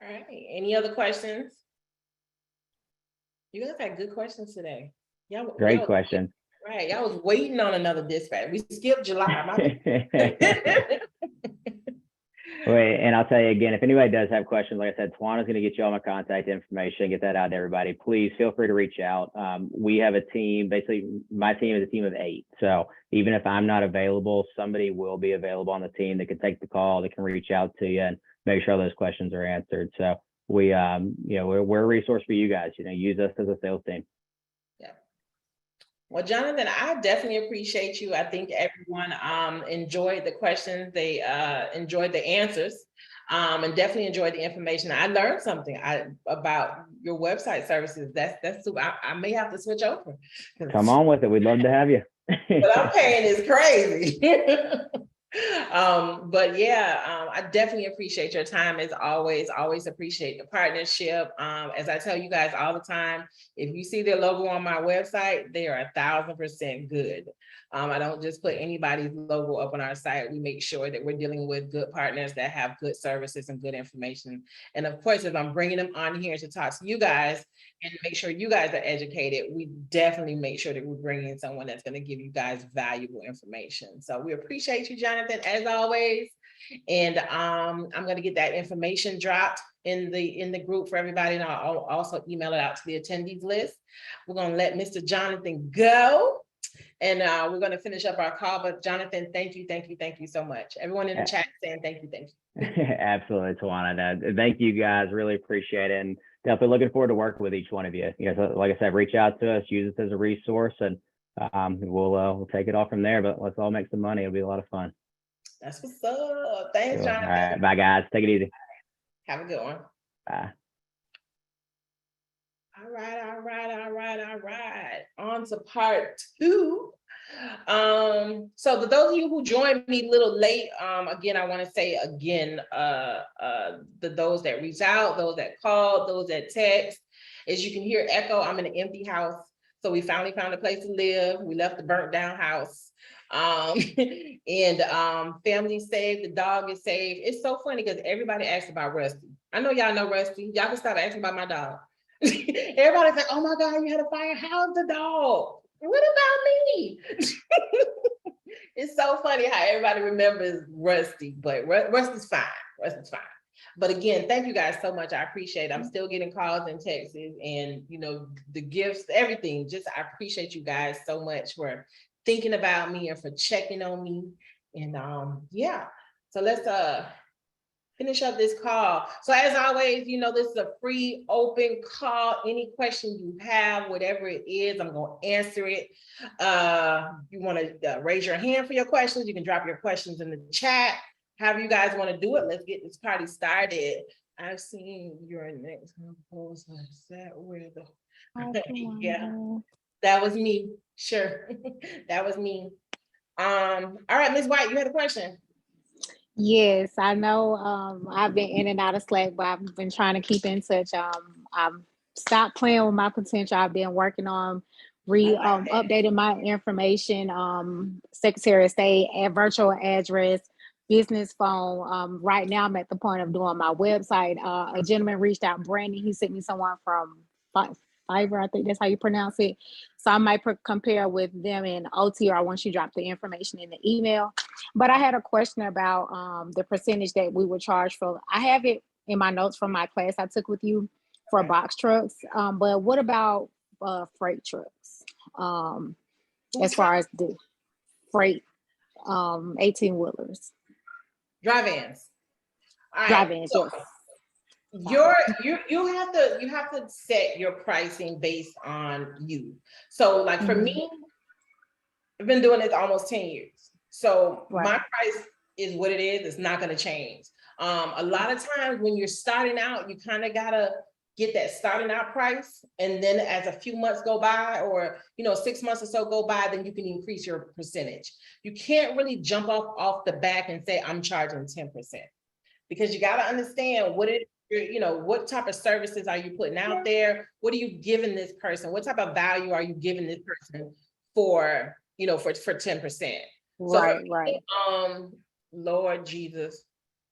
[SPEAKER 2] All right. Any other questions? You guys had good questions today.
[SPEAKER 1] Great question.
[SPEAKER 2] Right. Y'all was waiting on another dispatch. We skipped July.
[SPEAKER 1] Wait, and I'll tell you again, if anybody does have questions, like I said, Tawana's going to get you all my contact information, get that out to everybody. Please feel free to reach out. We have a team, basically my team is a team of 8. So even if I'm not available, somebody will be available on the team that can take the call, that can reach out to you and make sure those questions are answered. So we're a resource for you guys, use us as a sales team.
[SPEAKER 2] Yeah. Well, Jonathan, I definitely appreciate you. I think everyone enjoyed the questions. They enjoyed the answers, and definitely enjoyed the information. I learned something about your website services. That's super. I may have to switch over.
[SPEAKER 1] Come on with it. We'd love to have you.
[SPEAKER 2] What I'm paying is crazy. But yeah, I definitely appreciate your time as always appreciate the partnership. As I tell you guys all the time, if you see their logo on my website, they are 1,000% good. I don't just put anybody's logo up on our site. We make sure that we're dealing with good partners that have good services and good information. And of course, if I'm bringing them on here to talk to you guys and make sure you guys are educated, we definitely make sure that we're bringing someone that's going to give you guys valuable information. So we appreciate you, Jonathan, as always. And I'm going to get that information dropped in the group for everybody, and I'll also email it out to the attendees list. We're going to let Mr. Jonathan go, and we're going to finish up our call. But Jonathan, thank you so much. Everyone in the chat saying thank you.
[SPEAKER 1] Absolutely, Tawana. Thank you guys. Really appreciate it, and definitely looking forward to working with each one of you. You know, so like I said, reach out to us, use us as a resource, and we'll take it off from there. But let's all make some money. It'll be a lot of fun.
[SPEAKER 2] That's what's up. Thanks,
[SPEAKER 1] Cool.
[SPEAKER 2] Jonathan.
[SPEAKER 1] All right, bye guys. Take it easy.
[SPEAKER 2] Have a good one.
[SPEAKER 1] Bye.
[SPEAKER 2] All right. On to part 2. So for those of you who joined me a little late, again, I want to say again, those that reach out, those that called, those that text, as you can hear echo, I'm in an empty house. So we finally found a place to live. We left the burnt down house. And family's safe, the dog is safe. It's so funny because everybody asks about Rusty. I know y'all know Rusty. Y'all can stop asking about my dog. Everybody's like, oh my God, you had a fire. How's the dog? What about me? It's so funny how everybody remembers Rusty, but Rusty's fine. But again, thank you guys so much. I appreciate it. I'm still getting calls and texts and, you know, the gifts, everything. Just, I appreciate you guys so much for thinking about me and for checking on me. And yeah, so let's finish up this call. So as always, you know, this is a free open call. Any question you have, whatever it is, I'm going to answer it. You want to raise your hand for your questions, you can drop your questions in the chat. However you guys want to do it, let's get this party started. I've seen your next proposal. Is that where the yeah, that was me. Sure. That was me. All right, Ms. White, you had a question.
[SPEAKER 5] Yes, I know. I've been in and out of Slack, but I've been trying to keep in touch. I've stopped playing with my potential. I've been working on updating my information, Secretary of State, virtual address, business phone. Right now, I'm at the point of doing my website. A gentleman reached out, Brandon. He sent me someone from Fiverr, I think that's how you pronounce it. So I might compare with them in OTR once you drop the information in the email. But I had a question about the percentage that we would charge for. I have it in my notes from my class I took with you for box trucks. But what about freight trucks? As far as the freight, 18-wheelers.
[SPEAKER 2] Dry vans.
[SPEAKER 5] Dry vans, yes.
[SPEAKER 2] You have to set your pricing based on you. So like for me, I've been doing this almost 10 years. So my price is what it is. It's not going to change. A lot of times when you're starting out, you kind of got to get that starting out price. And then as a few months go by, or, 6 months or so go by, then you can increase your percentage. You can't really jump off the back and say, I'm charging 10%, because you got to understand what type of services are you putting out there? What are you giving this person? What type of value are you giving this person for 10%?
[SPEAKER 5] Right.
[SPEAKER 2] Lord Jesus.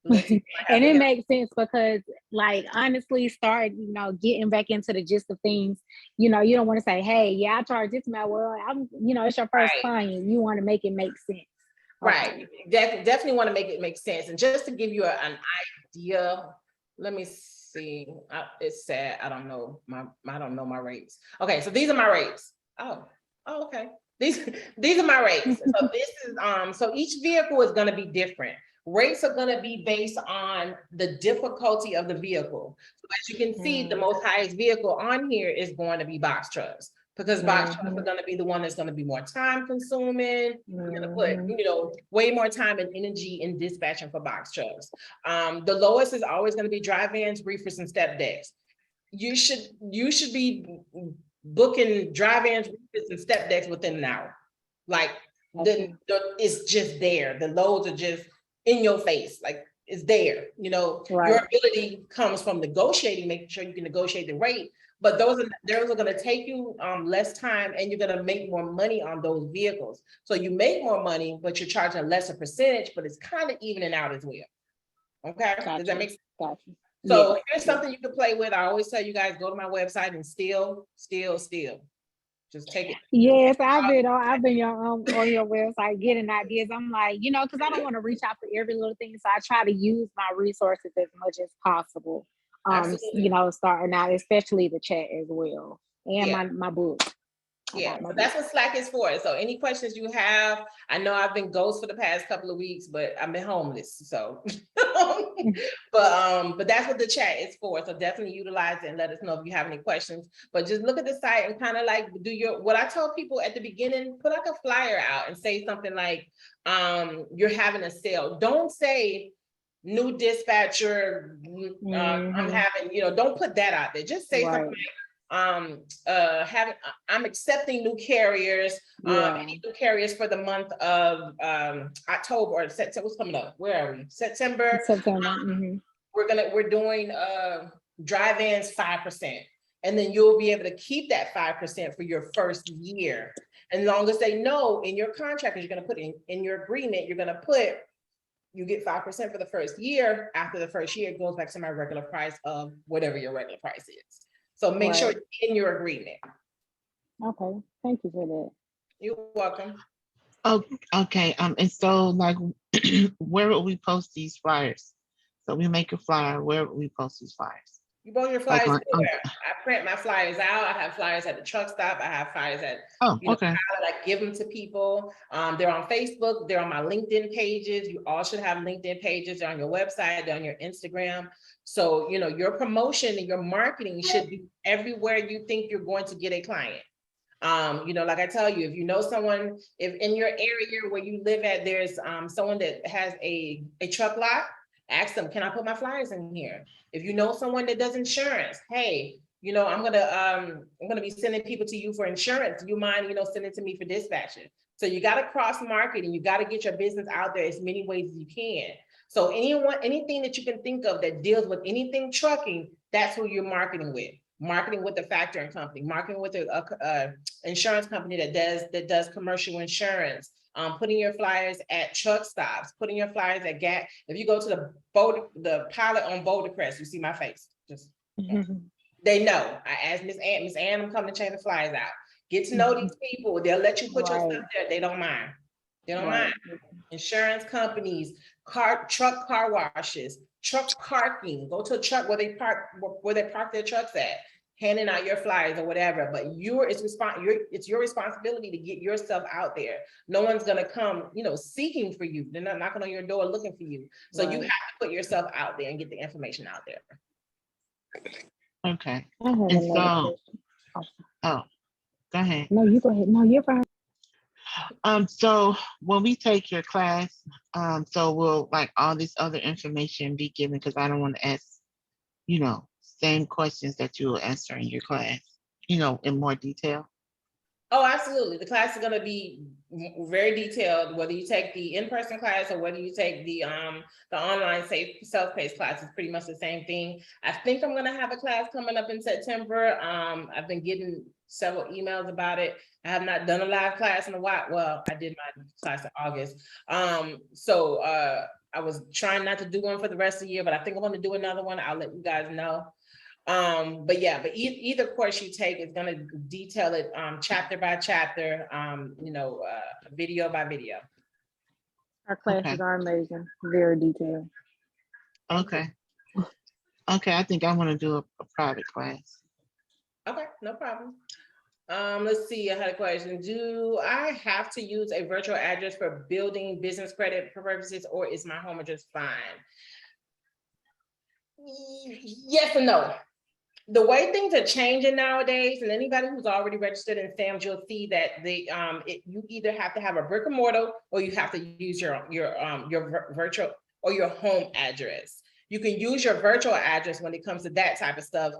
[SPEAKER 5] And it makes sense because, like, honestly, getting back into the gist of things, you don't want to say, hey, yeah, I charge this amount. Well, it's your first client. You want to make it make sense.
[SPEAKER 2] Right. Definitely want to make it make sense. And just to give you an idea, let me see. It's sad. I don't know my rates. Okay, so these are my rates. Oh, okay. These are my rates. So this is so each vehicle is going to be different. Rates are going to be based on the difficulty of the vehicle. So as you can see, the most highest vehicle on here is going to be box trucks. because box trucks are going to be the one that's going to be more time consuming. You're going to put, way more time and energy in dispatching for box trucks. The lowest is always going to be dry vans, reefers, and step decks. You should be booking dry vans, reefers, and step decks within an hour. Like it's just there. The loads are just in your face. Like it's there. Your ability comes from negotiating, making sure you can negotiate the rate. But those are going to take you less time, and you're going to make more money on those vehicles. So you make more money, but you're charging a lesser percentage, but it's kind of evening out as well. Okay, does that make sense?
[SPEAKER 5] Gotcha.
[SPEAKER 2] So here's something you can play with. I always tell you guys, go to my website and steal. Just take it.
[SPEAKER 5] Yes, I've been on your website getting ideas. I'm like, because I don't want to reach out for every little thing, so I try to use my resources as much as possible. Starting out, especially the chat as well, and my book.
[SPEAKER 2] Yeah, so that's what Slack is for. So any questions you have, I know I've been ghost for the past couple of weeks, but I've been homeless. So, but that's what the chat is for. So definitely utilize it and let us know if you have any questions. But just look at the site and kind of like what I told people at the beginning, put like a flyer out and say something like, you're having a sale. Don't say new dispatcher, I'm having, don't put that out there. Just say something like, I'm accepting new carriers, any new carriers for the month of October or September. What's coming up? Where are we? September. We're doing dry vans 5%, and then you'll be able to keep that 5% for your first year. And as long as they know in your contract, you're going to put in your agreement, you're going to put, you get 5% for the first year. After the first year, it goes back to my regular price of whatever your regular price is. So make sure it's in your agreement.
[SPEAKER 5] Okay, thank you for that.
[SPEAKER 2] You're welcome.
[SPEAKER 3] Oh, okay. And so like, where would we post these flyers? So we make a flyer. Where would we post these flyers?
[SPEAKER 2] You post your flyers everywhere. I print my flyers out. I have flyers at the truck stop. I have flyers at I give them to people. They're on Facebook. They're on my LinkedIn pages. You all should have LinkedIn pages. They're on your website. They're on your Instagram. So your promotion and your marketing should be everywhere you think you're going to get a client. Like I tell you, if you know someone, if in your area where you live at, there's someone that has a truck lot, ask them, can I put my flyers in here? If you know someone that does insurance, hey, I'm gonna be sending people to you for insurance. Do you mind, sending to me for dispatching? So you got to cross market, and you got to get your business out there as many ways as you can. So anything that you can think of that deals with anything trucking, that's who you're marketing with. Marketing with the factoring company, marketing with a insurance company that does commercial insurance. Putting your flyers at truck stops, putting your flyers at gas. If you go to the pilot on Boulder Crest, you see my face. Just they know. I asked Miss Ann, I'm coming to change the flyers out. Get to know these people. They'll let you put your stuff there. They don't mind. They don't mind. Insurance companies, truck car washes, truck parking. Go to a truck where they park their trucks at. Handing out your flyers or whatever, but it's your responsibility to get yourself out there. No one's gonna come, seeking for you. They're not knocking on your door looking for you. So you have to put yourself out there and get the information out there.
[SPEAKER 3] Okay. And so, go ahead.
[SPEAKER 5] No, you go ahead. No, you're fine.
[SPEAKER 3] So when we take your class, so will like all this other information be given? Because I don't want to ask, same questions that you will answer in your class, in more detail.
[SPEAKER 2] Oh, absolutely. The class is going to be very detailed, whether you take the in-person class or whether you take the online self-paced class. It's pretty much the same thing. I think I'm going to have a class coming up in September. I've been getting several emails about it. I have not done a live class in a while. Well, I did my class in August. So I was trying not to do one for the rest of the year, but I think I'm going to do another one. I'll let you guys know. But either course you take is going to detail it chapter by chapter, video by video.
[SPEAKER 5] Our classes are amazing, very detailed.
[SPEAKER 3] Okay, I think I want to do a private class.
[SPEAKER 2] Okay, no problem. Let's see, I had a question. Do I have to use a virtual address for building business credit purposes, or is my home address fine? Yes and no. The way things are changing nowadays, and anybody who's already registered in SAMS, you'll see that you either have to have a brick and mortar or you have to use your virtual or your home address. You can use your virtual address when it comes to that type of stuff,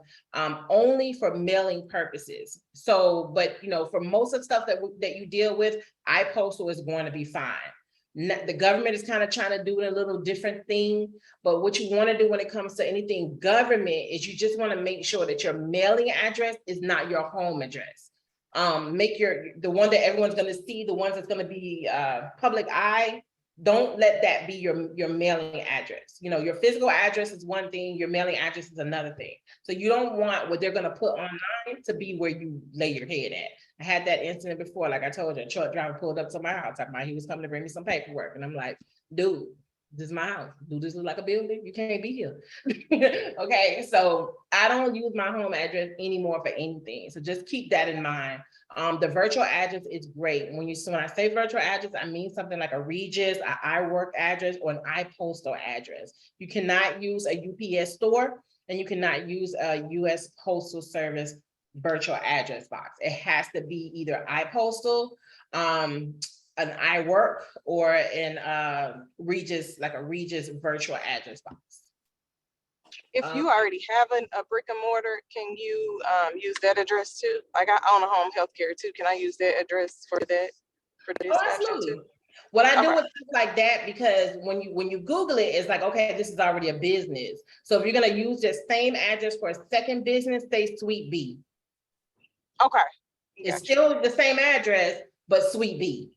[SPEAKER 2] only for mailing purposes. So, but for most of the stuff that you deal with, iPostal is going to be fine. The government is kind of trying to do a little different thing, but what you want to do when it comes to anything government is you just want to make sure that your mailing address is not your home address. Make the one that everyone's going to see, the ones that's going to be public eye. Don't let that be your mailing address. Your physical address is one thing, your mailing address is another thing. So you don't want what they're going to put online to be where you lay your head at. I had that incident before, like I told you, a truck driver pulled up to my house talking about he was coming to bring me some paperwork. And I'm like, dude, this is my house. Do this look like a building? You can't be here. Okay, so I don't use my home address anymore for anything. So just keep that in mind. The virtual address is great. When I say virtual address, I mean something like a Regis, an iWork address, or an iPostal address. You cannot use a UPS store, and you cannot use a US Postal Service virtual address box. It has to be either iPostal, an iWork, or an Regis, like a Regis virtual address box.
[SPEAKER 6] If you already have a brick and mortar, can you use that address too? Like I own a home healthcare too. Can I use that address for that? For this
[SPEAKER 2] Absolutely. What I do
[SPEAKER 6] Okay.
[SPEAKER 2] with things like that, because when you Google it, it's like, okay, this is already a business. So if you're gonna use the same address for a second business, say Suite B.
[SPEAKER 6] Okay.
[SPEAKER 2] It's
[SPEAKER 6] Gotcha.
[SPEAKER 2] still the same address, but Suite B.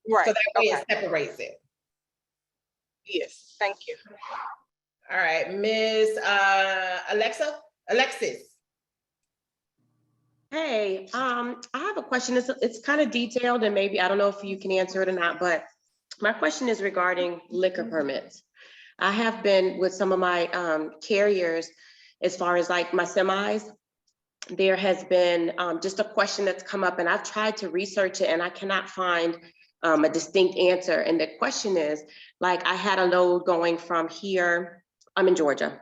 [SPEAKER 6] Right.
[SPEAKER 2] So that way
[SPEAKER 6] Okay.
[SPEAKER 2] it separates it.
[SPEAKER 6] Yes. Thank you.
[SPEAKER 2] All right, Ms. Alexis.
[SPEAKER 7] Hey, I have a question. It's kind of detailed, and maybe I don't know if you can answer it or not, but my question is regarding liquor permits. I have been with some of my carriers as far as like my semis. There has been just a question that's come up, and I've tried to research it and I cannot find a distinct answer. And the question is, like, I had a load going from here, I'm in Georgia,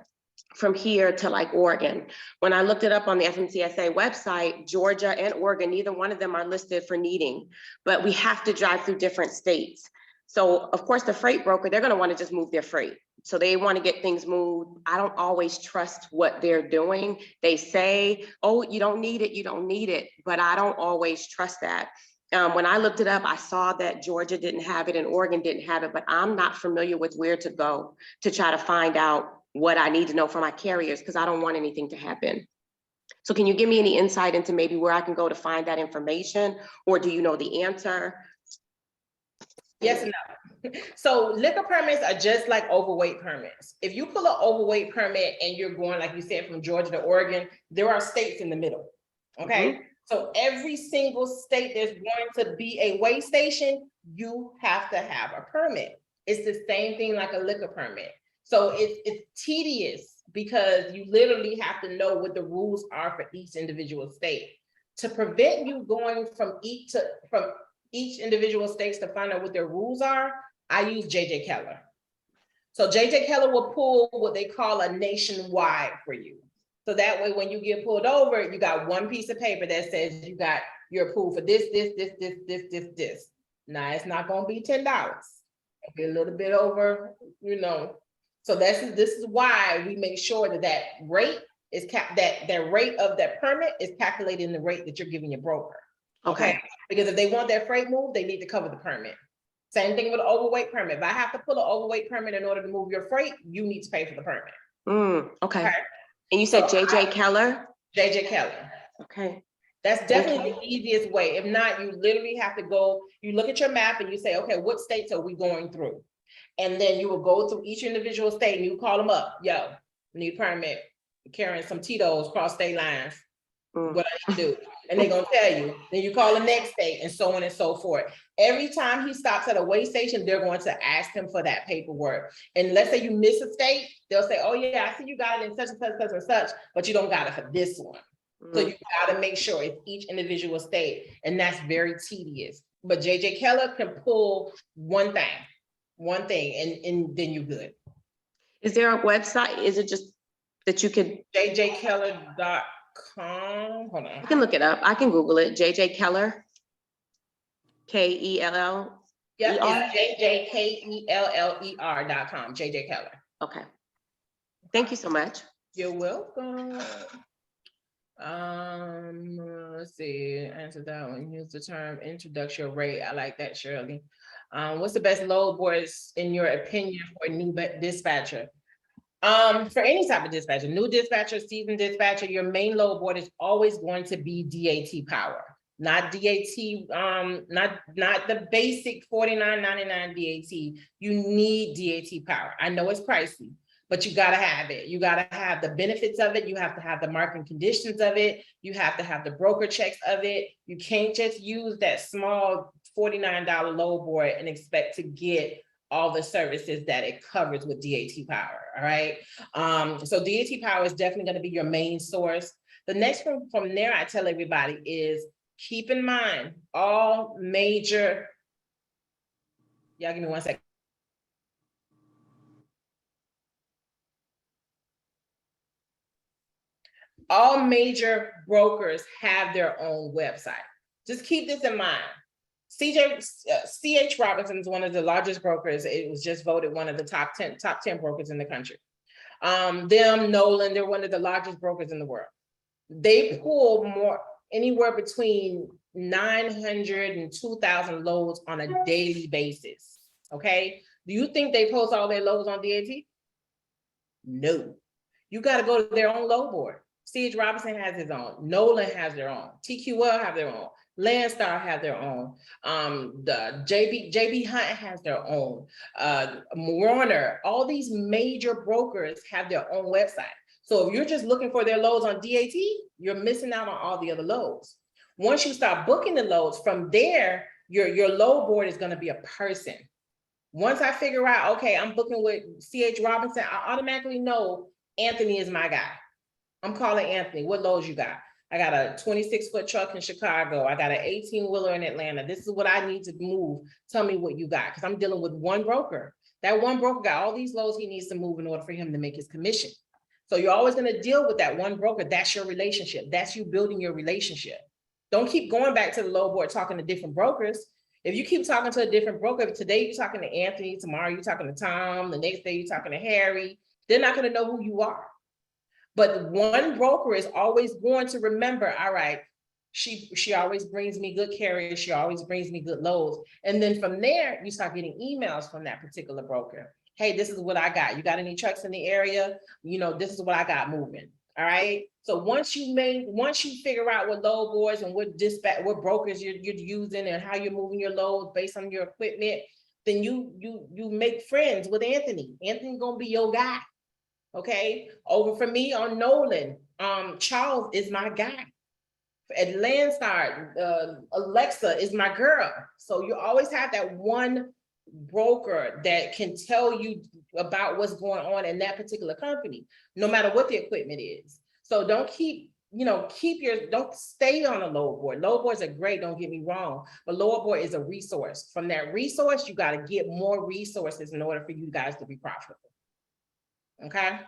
[SPEAKER 7] from here to like Oregon. When I looked it up on the FMCSA website, Georgia and Oregon, neither one of them are listed for needing, but we have to drive through different states. So of course the freight broker, they're gonna wanna just move their freight. So they wanna get things moved. I don't always trust what they're doing. They say, oh, you don't need it, you don't need it, but I don't always trust that. When I looked it up, I saw that Georgia didn't have it and Oregon didn't have it, but I'm not familiar with where to go to try to find out what I need to know for my carriers, because I don't want anything to happen. So can you give me any insight into maybe where I can go to find that information, or do you know the answer?
[SPEAKER 2] Yes and no. So liquor permits are just like overweight permits. If you pull an overweight permit and you're going, like you said, from Georgia to Oregon, there are states in the middle, okay? So every single state there's going to be a weigh station, you have to have a permit. It's the same thing like a liquor permit. So it's tedious because you literally have to know what the rules are for each individual state. To prevent you going from each individual states to find out what their rules are, I use JJ Keller. So JJ Keller will pull what they call a nationwide for you. So that way, when you get pulled over, you got one piece of paper that says you're approved for this. Now it's not gonna be $10. It'll be a little bit over, So this is why we make sure that rate is that rate of that permit is calculated in the rate that you're giving your broker. Okay. Because if they want their freight moved, they need to cover the permit. Same thing with an overweight permit. If I have to pull an overweight permit in order to move your freight, you need to pay for the permit.
[SPEAKER 7] Okay. And you said JJ Keller?
[SPEAKER 2] JJ Keller.
[SPEAKER 7] Okay.
[SPEAKER 2] That's definitely the easiest way. If not, you literally have to go, you look at your map and you say, okay, what states are we going through? And then you will go through each individual state and you call them up. Yo, need a permit, carrying some Tito's cross state lines. What I need to do. And they're gonna tell you. Then you call the next state and so on and so forth. Every time he stops at a weigh station, they're going to ask him for that paperwork. And let's say you miss a state, they'll say, oh yeah, I see you got it in such and such, such and such, but you don't got it for this one. So you gotta make sure it's each individual state. And that's very tedious. But JJ Keller can pull one thing, and then you're good.
[SPEAKER 7] Is there a website? Is it just that you could,
[SPEAKER 2] jjkeller.com. Hold on.
[SPEAKER 7] I can look it up. I can Google it. JJ Keller. K-E-L-L.
[SPEAKER 2] Yep,
[SPEAKER 7] ER?
[SPEAKER 2] it's jjkeller.com. JJ Keller.
[SPEAKER 7] Okay. Thank you so much.
[SPEAKER 2] You're welcome. Let's see, answer that one. Use the term introduction rate. I like that, Shirley. What's the best load boards in your opinion for a new dispatcher? For any type of dispatcher, new dispatcher, seasoned dispatcher, your main load board is always going to be DAT power, not DAT, not the basic $49.99 DAT. You need DAT power. I know it's pricey, but you gotta have it. You gotta have the benefits of it. You have to have the market conditions of it. You have to have the broker checks of it. You can't just use that small $49 load board and expect to get all the services that it covers with DAT power, all right? So DAT power is definitely gonna be your main source. The next one from there, I tell everybody is keep in mind all major, y'all give me 1 second. All major brokers have their own website. Just keep this in mind. CH Robinson is one of the largest brokers. It was just voted one of the top 10 brokers in the country. Nolan, they're one of the largest brokers in the world. They pull anywhere between 900 and 2,000 loads on a daily basis. Okay. Do you think they post all their loads on DAT? No. You got to go to their own load board. C.H. Robinson has his own. Nolan has their own. TQL have their own. Landstar have their own. The JB Hunt has their own. Warner, all these major brokers have their own website. So if you're just looking for their loads on DAT, you're missing out on all the other loads. Once you start booking the loads, from there, your load board is going to be a person. Once I figure out, okay, I'm booking with C.H. Robinson, I automatically know Anthony is my guy. I'm calling Anthony. What loads you got? I got a 26-foot truck in Chicago. I got an 18-wheeler in Atlanta. This is what I need to move. Tell me what you got, because I'm dealing with one broker. That one broker got all these loads he needs to move in order for him to make his commission. So you're always going to deal with that one broker. That's your relationship. That's you building your relationship. Don't keep going back to the load board talking to different brokers. If you keep talking to a different broker, today you're talking to Anthony, tomorrow you're talking to Tom, the next day you're talking to Harry, they're not going to know who you are. But one broker is always going to remember, all right, she always brings me good carriers. She always brings me good loads. And then from there, you start getting emails from that particular broker. Hey, this is what I got. You got any trucks in the area? You know, this is what I got moving. All right. So once you figure out what load boards and what brokers you're using and how you're moving your loads based on your equipment, then you make friends with Anthony. Anthony's gonna be your guy. Okay, over for me on Nolan, Charles is my guy. At Landstar, Alexa is my girl. So you always have that one broker that can tell you about what's going on in that particular company, no matter what the equipment is. So don't don't stay on a load board. Load boards are great, don't get me wrong, but load board is a resource. From that resource, you got to get more resources in order for you guys to be profitable. Okay,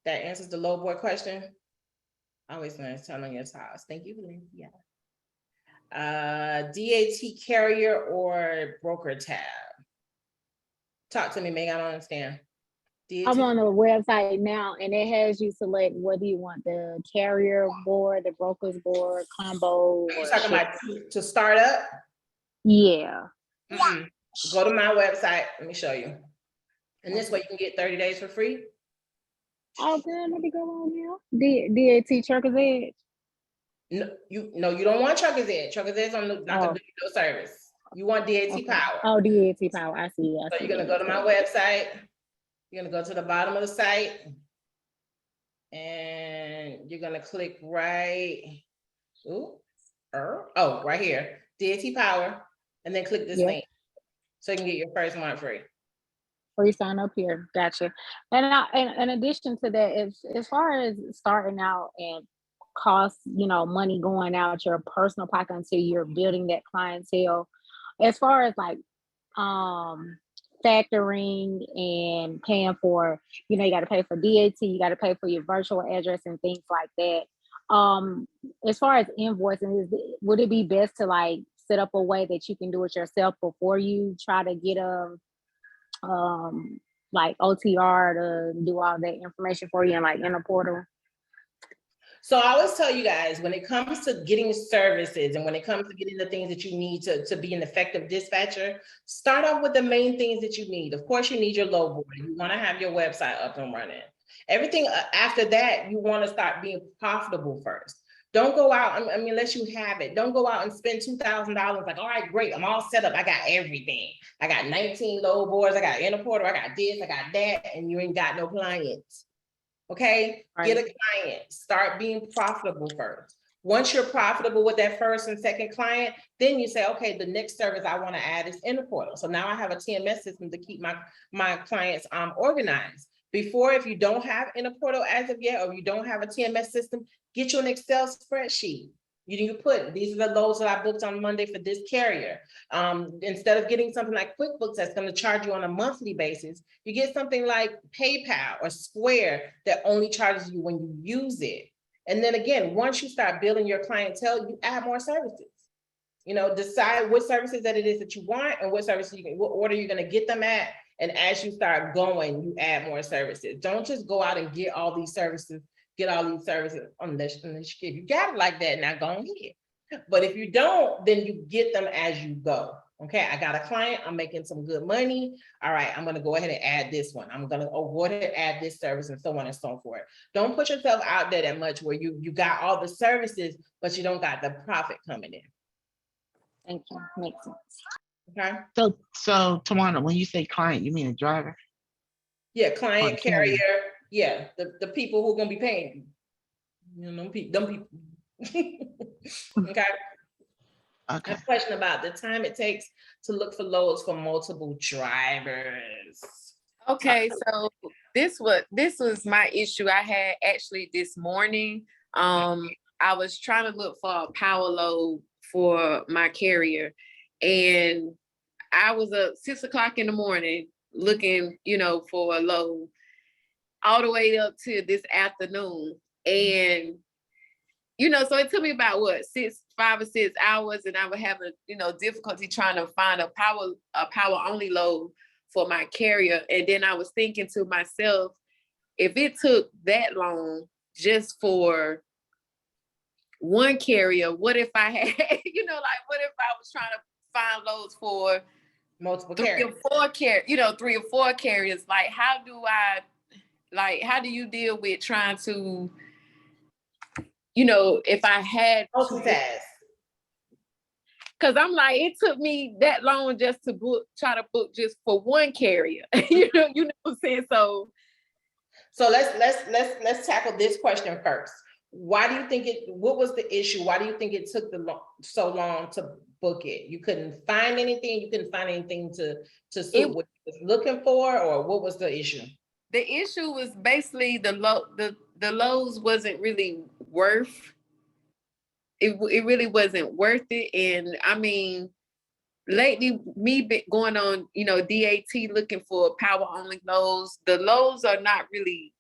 [SPEAKER 2] that answers the load board question. Always nice telling your house. Thank you, Valencia. DAT carrier or broker tab? Talk to me, Meg. I don't understand. DAT?
[SPEAKER 5] I'm on the website now, and it has you select whether you want the carrier board, the broker's board, combo.
[SPEAKER 2] You're talking about to start up?
[SPEAKER 5] Yeah.
[SPEAKER 2] Mm-mm. Go to my website. Let me show you. And this way you can get 30 days for free.
[SPEAKER 5] Oh, good. Let me go on here. DAT Trucker's Edge.
[SPEAKER 2] No, you don't want Trucker's Edge. Trucker's Edge on not gonna do no service. You want DAT power.
[SPEAKER 5] Oh, DAT power. I see.
[SPEAKER 2] So you're gonna go to my website. You're gonna go to the bottom of the site, and you're gonna click right. Right here, DAT power, and then click this link, so you can get your first month free.
[SPEAKER 5] Free sign up here. Gotcha. And in addition to that, as far as starting out and cost, money going out your personal pocket until you're building that clientele, as far as like factoring and paying for, you know, you got to pay for DAT, you got to pay for your virtual address and things like that. As far as invoicing, would it be best to like set up a way that you can do it yourself before you try to get a like OTR to do all that information for you and like in a portal?
[SPEAKER 2] So I always tell you guys, when it comes to getting services and when it comes to getting the things that you need to be an effective dispatcher, start off with the main things that you need. Of course, you need your load board. You want to have your website up and running. Everything after that, you want to start being profitable first. Don't go out, I mean, unless you have it, don't go out and spend $2,000 like, all right, great, I'm all set up. I got everything. I got 19 load boards. I got Interporter. I got this, I got that, and you ain't got no clients. Okay, right. Get a client, start being profitable first. Once you're profitable with that first and second client, then you say, okay, the next service I want to add is Interportal. So now I have a TMS system to keep my clients organized. Before, if you don't have Interportal as of yet, or you don't have a TMS system, get you an Excel spreadsheet. You need to put, these are the loads that I booked on Monday for this carrier. Instead of getting something like QuickBooks that's going to charge you on a monthly basis, you get something like PayPal or Square that only charges you when you use it. And then again, once you start building your clientele, you add more services. You know, decide what services that it is that you want and what services what order you're going to get them at. And as you start going, you add more services. Don't just go out and get all these services. Get all these services unless you got it like that, now go ahead. But if you don't, then you get them as you go. Okay, I got a client, I'm making some good money. All right, I'm gonna go ahead and add this one. I'm gonna go ahead and add this service and so on and so forth. Don't put yourself out there that much where you got all the services, but you don't got the profit coming in.
[SPEAKER 5] Thank you, makes sense.
[SPEAKER 2] Okay.
[SPEAKER 3] So Tawana, when you say client, you mean a driver?
[SPEAKER 2] Yeah, client, carrier. Yeah, the people who are gonna be paying you. You know, them people. Okay.
[SPEAKER 3] Okay.
[SPEAKER 2] A question about the time it takes to look for loads for multiple drivers.
[SPEAKER 8] Okay, so this was my issue I had actually this morning. I was trying to look for a power load for my carrier, and I was up 6 o'clock in the morning looking, you know, for a load all the way up to this afternoon. And, you know, so it took me about 5 or 6 hours, and I would have difficulty trying to find a power only load for my carrier. And then I was thinking to myself, if it took that long just for one carrier, what if I had, what if I was trying to find loads for
[SPEAKER 2] multiple carriers,
[SPEAKER 8] 3 or 4 carriers? Like, how do you deal with trying to, if I had
[SPEAKER 2] multitask?
[SPEAKER 8] Because I'm like, it took me that long just to try to book just for one carrier. you know what I'm saying? So
[SPEAKER 2] let's tackle this question first. Why do you think what was the issue? Why do you think it took so long to book it? You couldn't find anything? You couldn't find anything to suit what you was looking for, or what was the issue?
[SPEAKER 8] The issue was basically the lows wasn't really worth it. It really wasn't worth it. And I mean, lately me going on, DAT looking for power only lows. The lows are not really,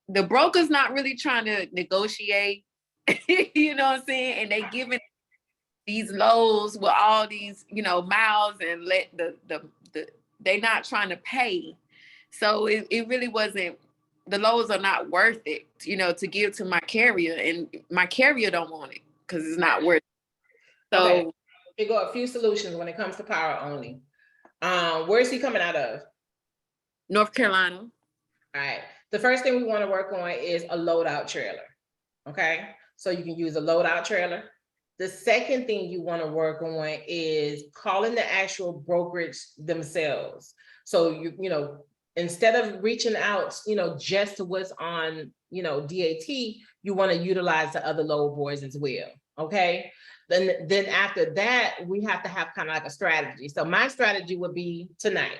[SPEAKER 8] the broker's not really trying to negotiate. You know what I'm saying? And they giving these lows with all these, miles, and they're not trying to pay. So it really wasn't, the lows are not worth it, to give to my carrier, and my carrier don't want it because it's not worth it. So
[SPEAKER 2] okay. You got a few solutions when it comes to power only. Where is he coming out of?
[SPEAKER 8] North Carolina.
[SPEAKER 2] All right. The first thing we want to work on is a loadout trailer. Okay. So you can use a loadout trailer. The second thing you want to work on is calling the actual brokerage themselves. So instead of reaching out, just to what's on, DAT, you want to utilize the other load boards as well. Okay. Then after that, we have to have kind of like a strategy. So my strategy would be tonight,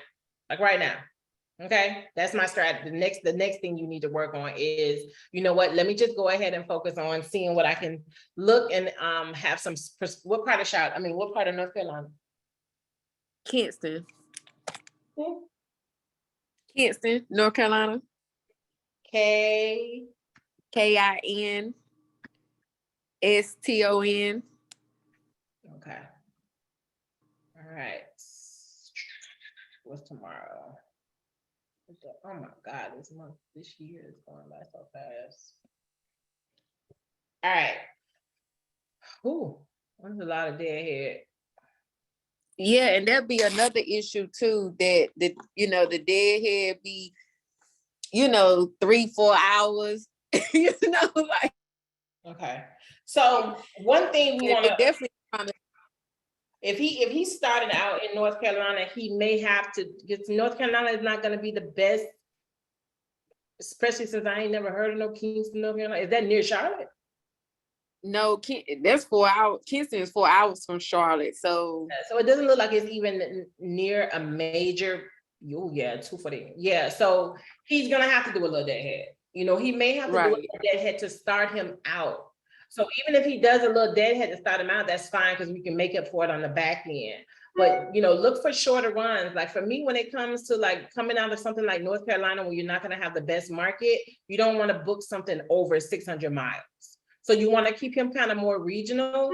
[SPEAKER 2] like right now. Okay, that's my strategy. The next thing you need to work on is, let me just go ahead and focus on seeing what I can look and have some, what part of North Carolina?
[SPEAKER 8] Kinston. Kinston, North Carolina.
[SPEAKER 2] K.
[SPEAKER 8] KINSTON.
[SPEAKER 2] Okay. All right. What's tomorrow? Oh my God, this year is going by so fast. All right. Ooh, there's a lot of deadhead.
[SPEAKER 8] Yeah, and that'd be another issue too, that the deadhead be, 3-4 hours, like.
[SPEAKER 2] Okay. So one thing we want to
[SPEAKER 8] definitely trying to.
[SPEAKER 2] If he's starting out in North Carolina, he may have to, because North Carolina is not going to be the best, especially since I ain't never heard of no Kingston, North Carolina. Is that near Charlotte?
[SPEAKER 8] No, that's 4 hours. Kingston is 4 hours from Charlotte, so
[SPEAKER 2] it doesn't look like it's even near a major. Oh yeah, 240. Yeah, so he's gonna have to do a little deadhead. He may have to do a little deadhead to start him out. So even if he does a little deadhead to start him out, that's fine, because we can make up for it on the back end. But look for shorter runs. Like for me, when it comes to like coming out of something like North Carolina, where you're not gonna have the best market, you don't want to book something over 600 miles. So you want to keep him kind of more regional,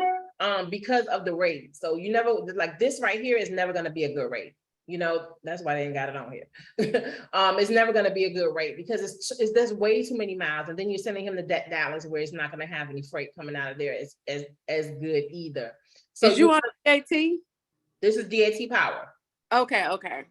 [SPEAKER 2] because of the rate. So you never, like this right here is never going to be a good rate. That's why they ain't got it on here. It's never going to be a good rate, because there's way too many miles. And then you're sending him to Dallas, where it's not going to have any freight coming out of there as good either. So
[SPEAKER 8] you on DAT?
[SPEAKER 2] This is DAT Power.
[SPEAKER 8] Okay.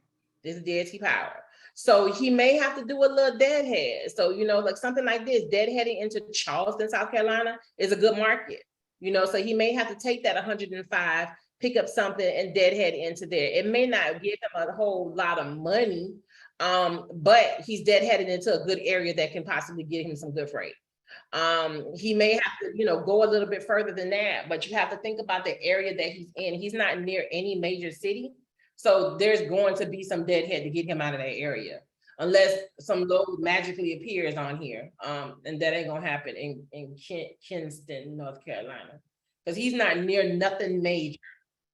[SPEAKER 2] This is DAT Power. So he may have to do a little deadhead. So, like something like this, deadheading into Charleston, South Carolina is a good market. So he may have to take that 105, pick up something and deadhead into there. It may not give him a whole lot of money, but he's deadheaded into a good area that can possibly get him some good freight. He may have to, go a little bit further than that, but you have to think about the area that he's in. He's not near any major city. So there's going to be some deadhead to get him out of that area, unless some load magically appears on here. And that ain't gonna happen in Kinston, North Carolina, because he's not near nothing major.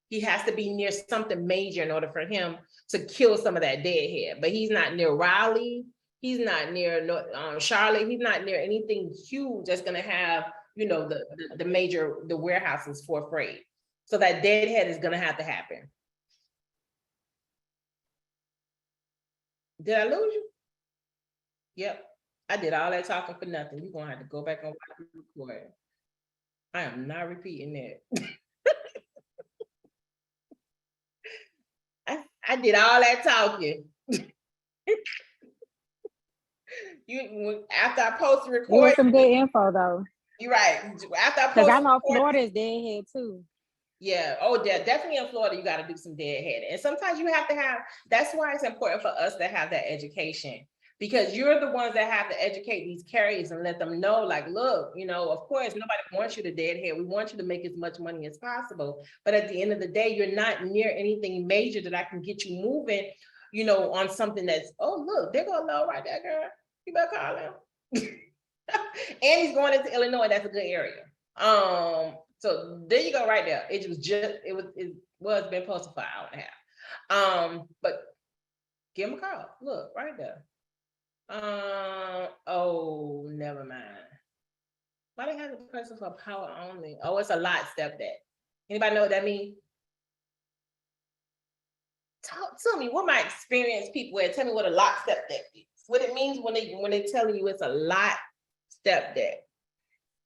[SPEAKER 2] He has to be near something major in order for him to kill some of that deadhead. But he's not near Raleigh. He's not near Charlotte. He's not near anything huge that's gonna have, the major, the warehouses for freight. So that deadhead is gonna have to happen. Did I lose you? Yep. I did all that talking for nothing. You're going to have to go back and watch the recording. I am not repeating that. I did all that talking. After I post the recording.
[SPEAKER 5] There's some good info though.
[SPEAKER 2] You're right. After I post,
[SPEAKER 5] because I know Florida is deadhead too.
[SPEAKER 2] Yeah. Oh, definitely in Florida, you got to do some deadhead. And sometimes you have to have, that's why it's important for us to have that education, because you're the ones that have to educate these carriers and let them know, like, look, of course, nobody wants you to deadhead. We want you to make as much money as possible. But at the end of the day, you're not near anything major that I can get you moving, on something that's, oh, look, they're going low right there, girl. You better call him. And he's going into Illinois. That's a good area. So there you go, right there. It was been posted for an hour and a half. But give him a call. Look, right there. Oh, never mind. Why they have the person for power only? Oh, it's a lot step that. Anybody know what that means? Talk to me. What my experienced people at? Tell me what a lot step that is. What it means when they telling you it's a lot step deck.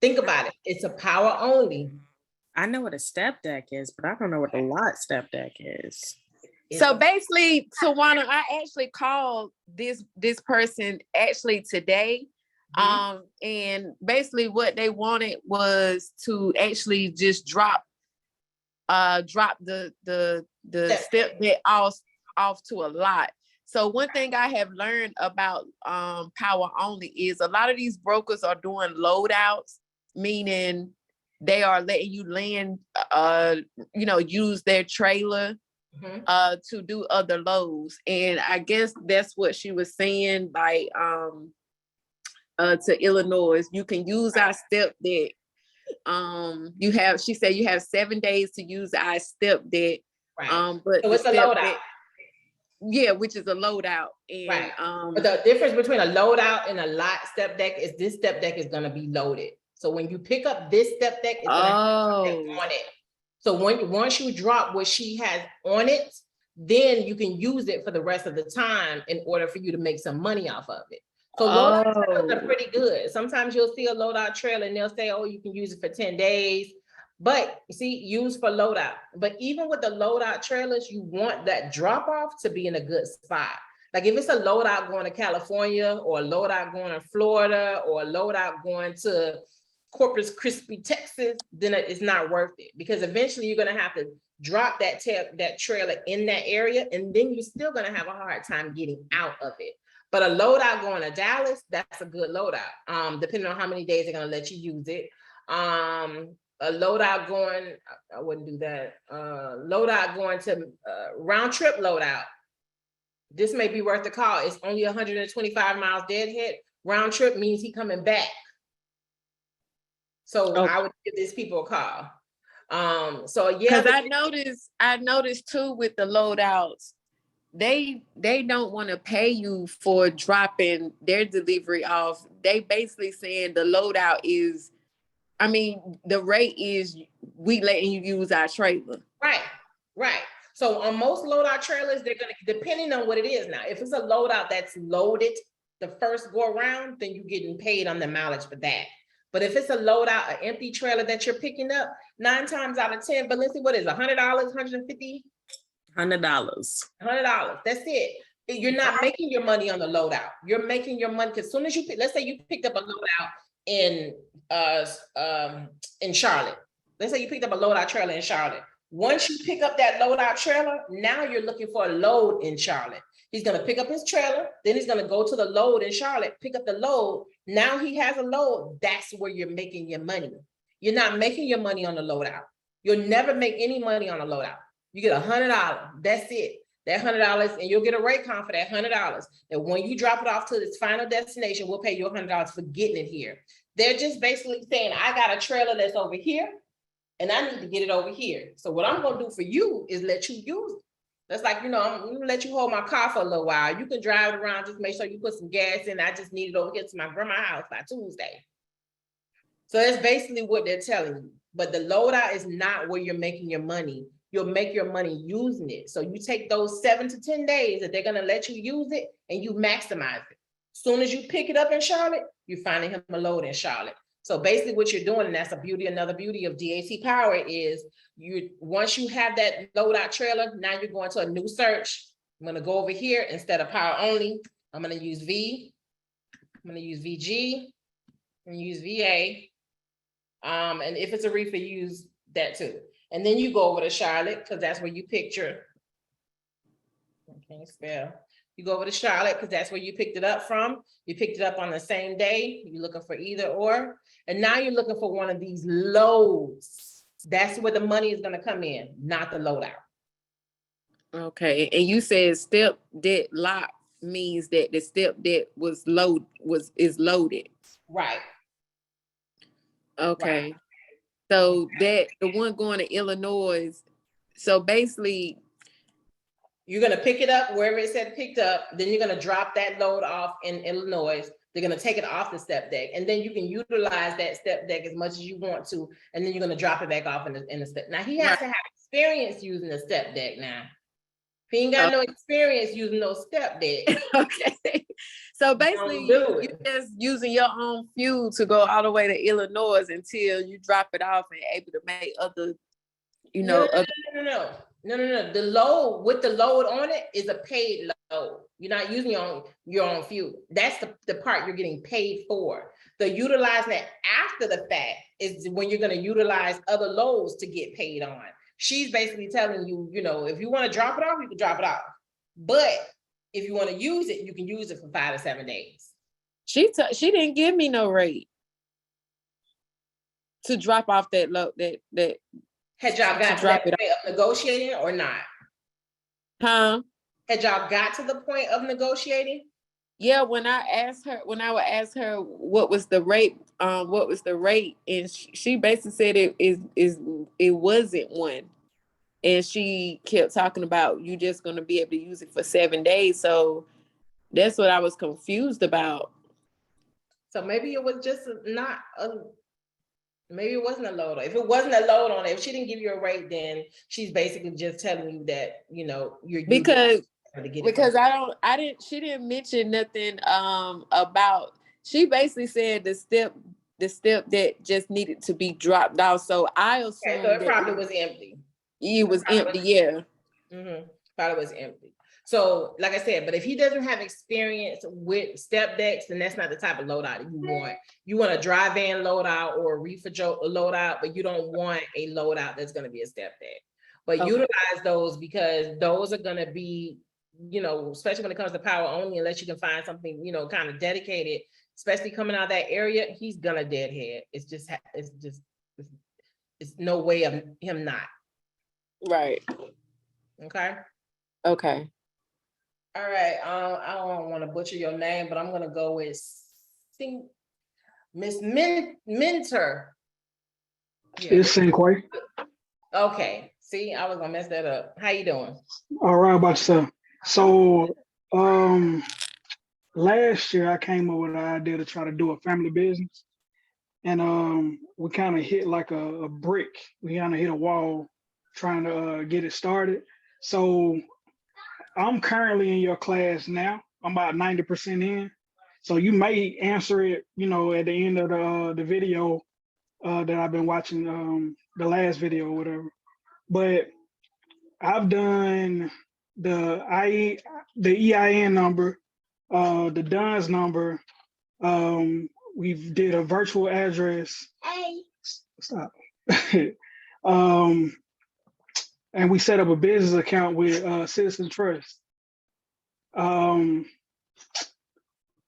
[SPEAKER 2] Think about it. It's a power only.
[SPEAKER 9] I know what a step deck is, but I don't know what a lot step deck is.
[SPEAKER 8] So basically, Tawana, I actually called this person actually today. Mm-hmm. And basically what they wanted was to actually just drop the step deck off to a lot. So one thing I have learned about power only is a lot of these brokers are doing loadouts, meaning they are letting you land, use their trailer to do other loads. And I guess that's what she was saying, like to Illinois, you can use our step deck. She said you have 7 days to use our step deck.
[SPEAKER 2] Right.
[SPEAKER 8] But
[SPEAKER 2] so it's a loadout.
[SPEAKER 8] Yeah, which is a loadout. And
[SPEAKER 2] Right. But the difference between a loadout and a lot step deck is this step deck is gonna be loaded. So when you pick up this step deck, it's gonna have something on it. So once you drop what she has on it, then you can use it for the rest of the time in order for you to make some money off of it. So loadout trailers are pretty good. Sometimes you'll see a loadout trailer and they'll say, oh, you can use it for 10 days. But you see, used for loadout. But even with the loadout trailers, you want that drop off to be in a good spot. Like if it's a loadout going to California or a loadout going to Florida or a loadout going to Corpus Christi, Texas, then it's not worth it because eventually you're going to have to drop that trailer in that area and then you're still going to have a hard time getting out of it. But a loadout going to Dallas, that's a good loadout. Depending on how many days they're going to let you use it. A loadout going, I wouldn't do that. Loadout going to round trip loadout. This may be worth the call. It's only 125 miles deadhead. Round trip means he coming back. So I would give these people a call. So yeah.
[SPEAKER 8] Because I noticed too with the loadouts, they don't want to pay you for dropping their delivery off. They basically saying the loadout is, I mean, the rate is we letting you use our trailer.
[SPEAKER 2] Right. So on most loadout trailers, they're gonna, depending on what it is now, if it's a loadout that's loaded the first go around, then you're getting paid on the mileage for that. But if it's a loadout, an empty trailer that you're picking up, 9 times out of 10, but let's see, what is $100, $150? $100, that's it. You're not making your money on the loadout. You're making your money, because as soon as you pick, let's say you picked up a loadout in Charlotte. Let's say you picked up a loadout trailer in Charlotte. Once you pick up that loadout trailer, now you're looking for a load in Charlotte. He's going to pick up his trailer, then he's going to go to the load in Charlotte, pick up the load. Now he has a load. That's where you're making your money. You're not making your money on the loadout. You'll never make any money on a loadout. You get $100. That's it. That $100, and you'll get a rate con for that $100. And when you drop it off to its final destination, we'll pay you $100 for getting it here. They're just basically saying, I got a trailer that's over here, and I need to get it over here. So what I'm going to do for you is let you use it. That's like, I'm going to let you hold my car for a little while. You can drive it around, just make sure you put some gas in. I just need it over here to my grandma's house by Tuesday. So that's basically what they're telling you. But the loadout is not where you're making your money. You'll make your money using it. So you take those 7 to 10 days that they're going to let you use it and you maximize it. As soon as you pick it up in Charlotte, you're finding him a load in Charlotte. So basically what you're doing, and that's another beauty of DAT Power is once you have that loadout trailer, now you're going to a new search. I'm going to go over here instead of power only. I'm going to use V. I'm going to use VG. I'm going to use VA. And if it's a reefer, use that too. And then you go over to Charlotte because that's where you picture. I can't spell. You go over to Charlotte because that's where you picked it up from. You picked it up on the same day. You're looking for either or. And now you're looking for one of these loads. That's where the money is going to come in, not the loadout.
[SPEAKER 8] Okay. And you said step debt lock means that the step debt is loaded.
[SPEAKER 2] Right.
[SPEAKER 8] Okay.
[SPEAKER 2] Right.
[SPEAKER 8] So that the one going to Illinois. So basically,
[SPEAKER 2] you're going to pick it up wherever it said picked up. Then you're going to drop that load off in Illinois. They're going to take it off the step deck. And then you can utilize that step deck as much as you want to. And then you're going to drop it back off in the step. Now, he has to have experience using the step deck now. If he ain't got no experience using those step deck.
[SPEAKER 8] Okay. So basically, you're just using your own fuel to go all the way to Illinois until you drop it off and able to make other,
[SPEAKER 2] No. The load with the load on it is a paid load. You're not using your own fuel. That's the part you're getting paid for. The utilizing it after the fact is when you're going to utilize other loads to get paid on. She's basically telling you, if you want to drop it off, you can drop it off. But if you want to use it, you can use it for 5 to 7 days.
[SPEAKER 8] She didn't give me no rate to drop off that load. That
[SPEAKER 2] had y'all got to that point of negotiating or not?
[SPEAKER 8] Huh?
[SPEAKER 2] Had y'all got to the point of negotiating?
[SPEAKER 8] Yeah, when I would ask her what was the rate, and she basically said it wasn't one. And she kept talking about you just gonna be able to use it for 7 days. So that's what I was confused about.
[SPEAKER 2] So maybe it was just not a, maybe it wasn't a load. If it wasn't a load on it, if she didn't give you a rate, then she's basically just telling you that, you know, you're
[SPEAKER 8] Because
[SPEAKER 2] to get
[SPEAKER 8] because she didn't mention nothing about, she basically said the step that just needed to be dropped off. So I assumed
[SPEAKER 2] so it
[SPEAKER 8] that
[SPEAKER 2] probably was empty.
[SPEAKER 8] it was empty, yeah.
[SPEAKER 2] Probably was empty. So, like I said, but if he doesn't have experience with step decks, then that's not the type of loadout that you want. You want a dry van loadout or a reefer loadout, but you don't want a loadout that's going to be a step deck. But
[SPEAKER 8] Okay.
[SPEAKER 2] utilize those because those are going to be, you know, especially when it comes to power only, unless you can find something, you know, kind of dedicated, especially coming out of that area, he's gonna deadhead. It's no way of him not.
[SPEAKER 8] Right.
[SPEAKER 2] Okay.
[SPEAKER 8] Okay.
[SPEAKER 2] All right. I don't want to butcher your name, but I'm gonna go with Miss Minter.
[SPEAKER 10] Yeah. It's Sinquay.
[SPEAKER 2] Okay. See, I was gonna mess that up. How you doing?
[SPEAKER 10] All right, about yourself. So, last year I came up with an idea to try to do a family business, and we kind of hit like a brick. We kind of hit a wall trying to get it started. So I'm currently in your class now. I'm about 90% in. So you may answer it, you know, at the end of the video that I've been watching, the last video or whatever. But I've done the EIN number, the DUNS number. We've did a virtual address. Hey, stop. And we set up a business account with Citizen Trust. But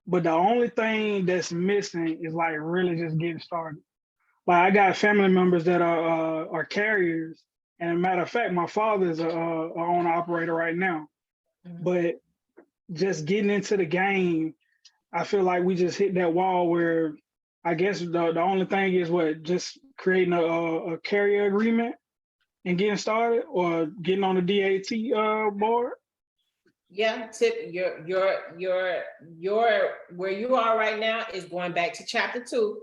[SPEAKER 10] the only thing that's missing is like really just getting started. Like I got family members that are carriers, and a matter of fact, my father is a owner operator right now. But just getting into the game, I feel like we just hit that wall where I guess the only thing is just creating a carrier agreement and getting started, or getting on the DAT board.
[SPEAKER 2] Yeah, Tip, your where you are right now is going back to chapter 2.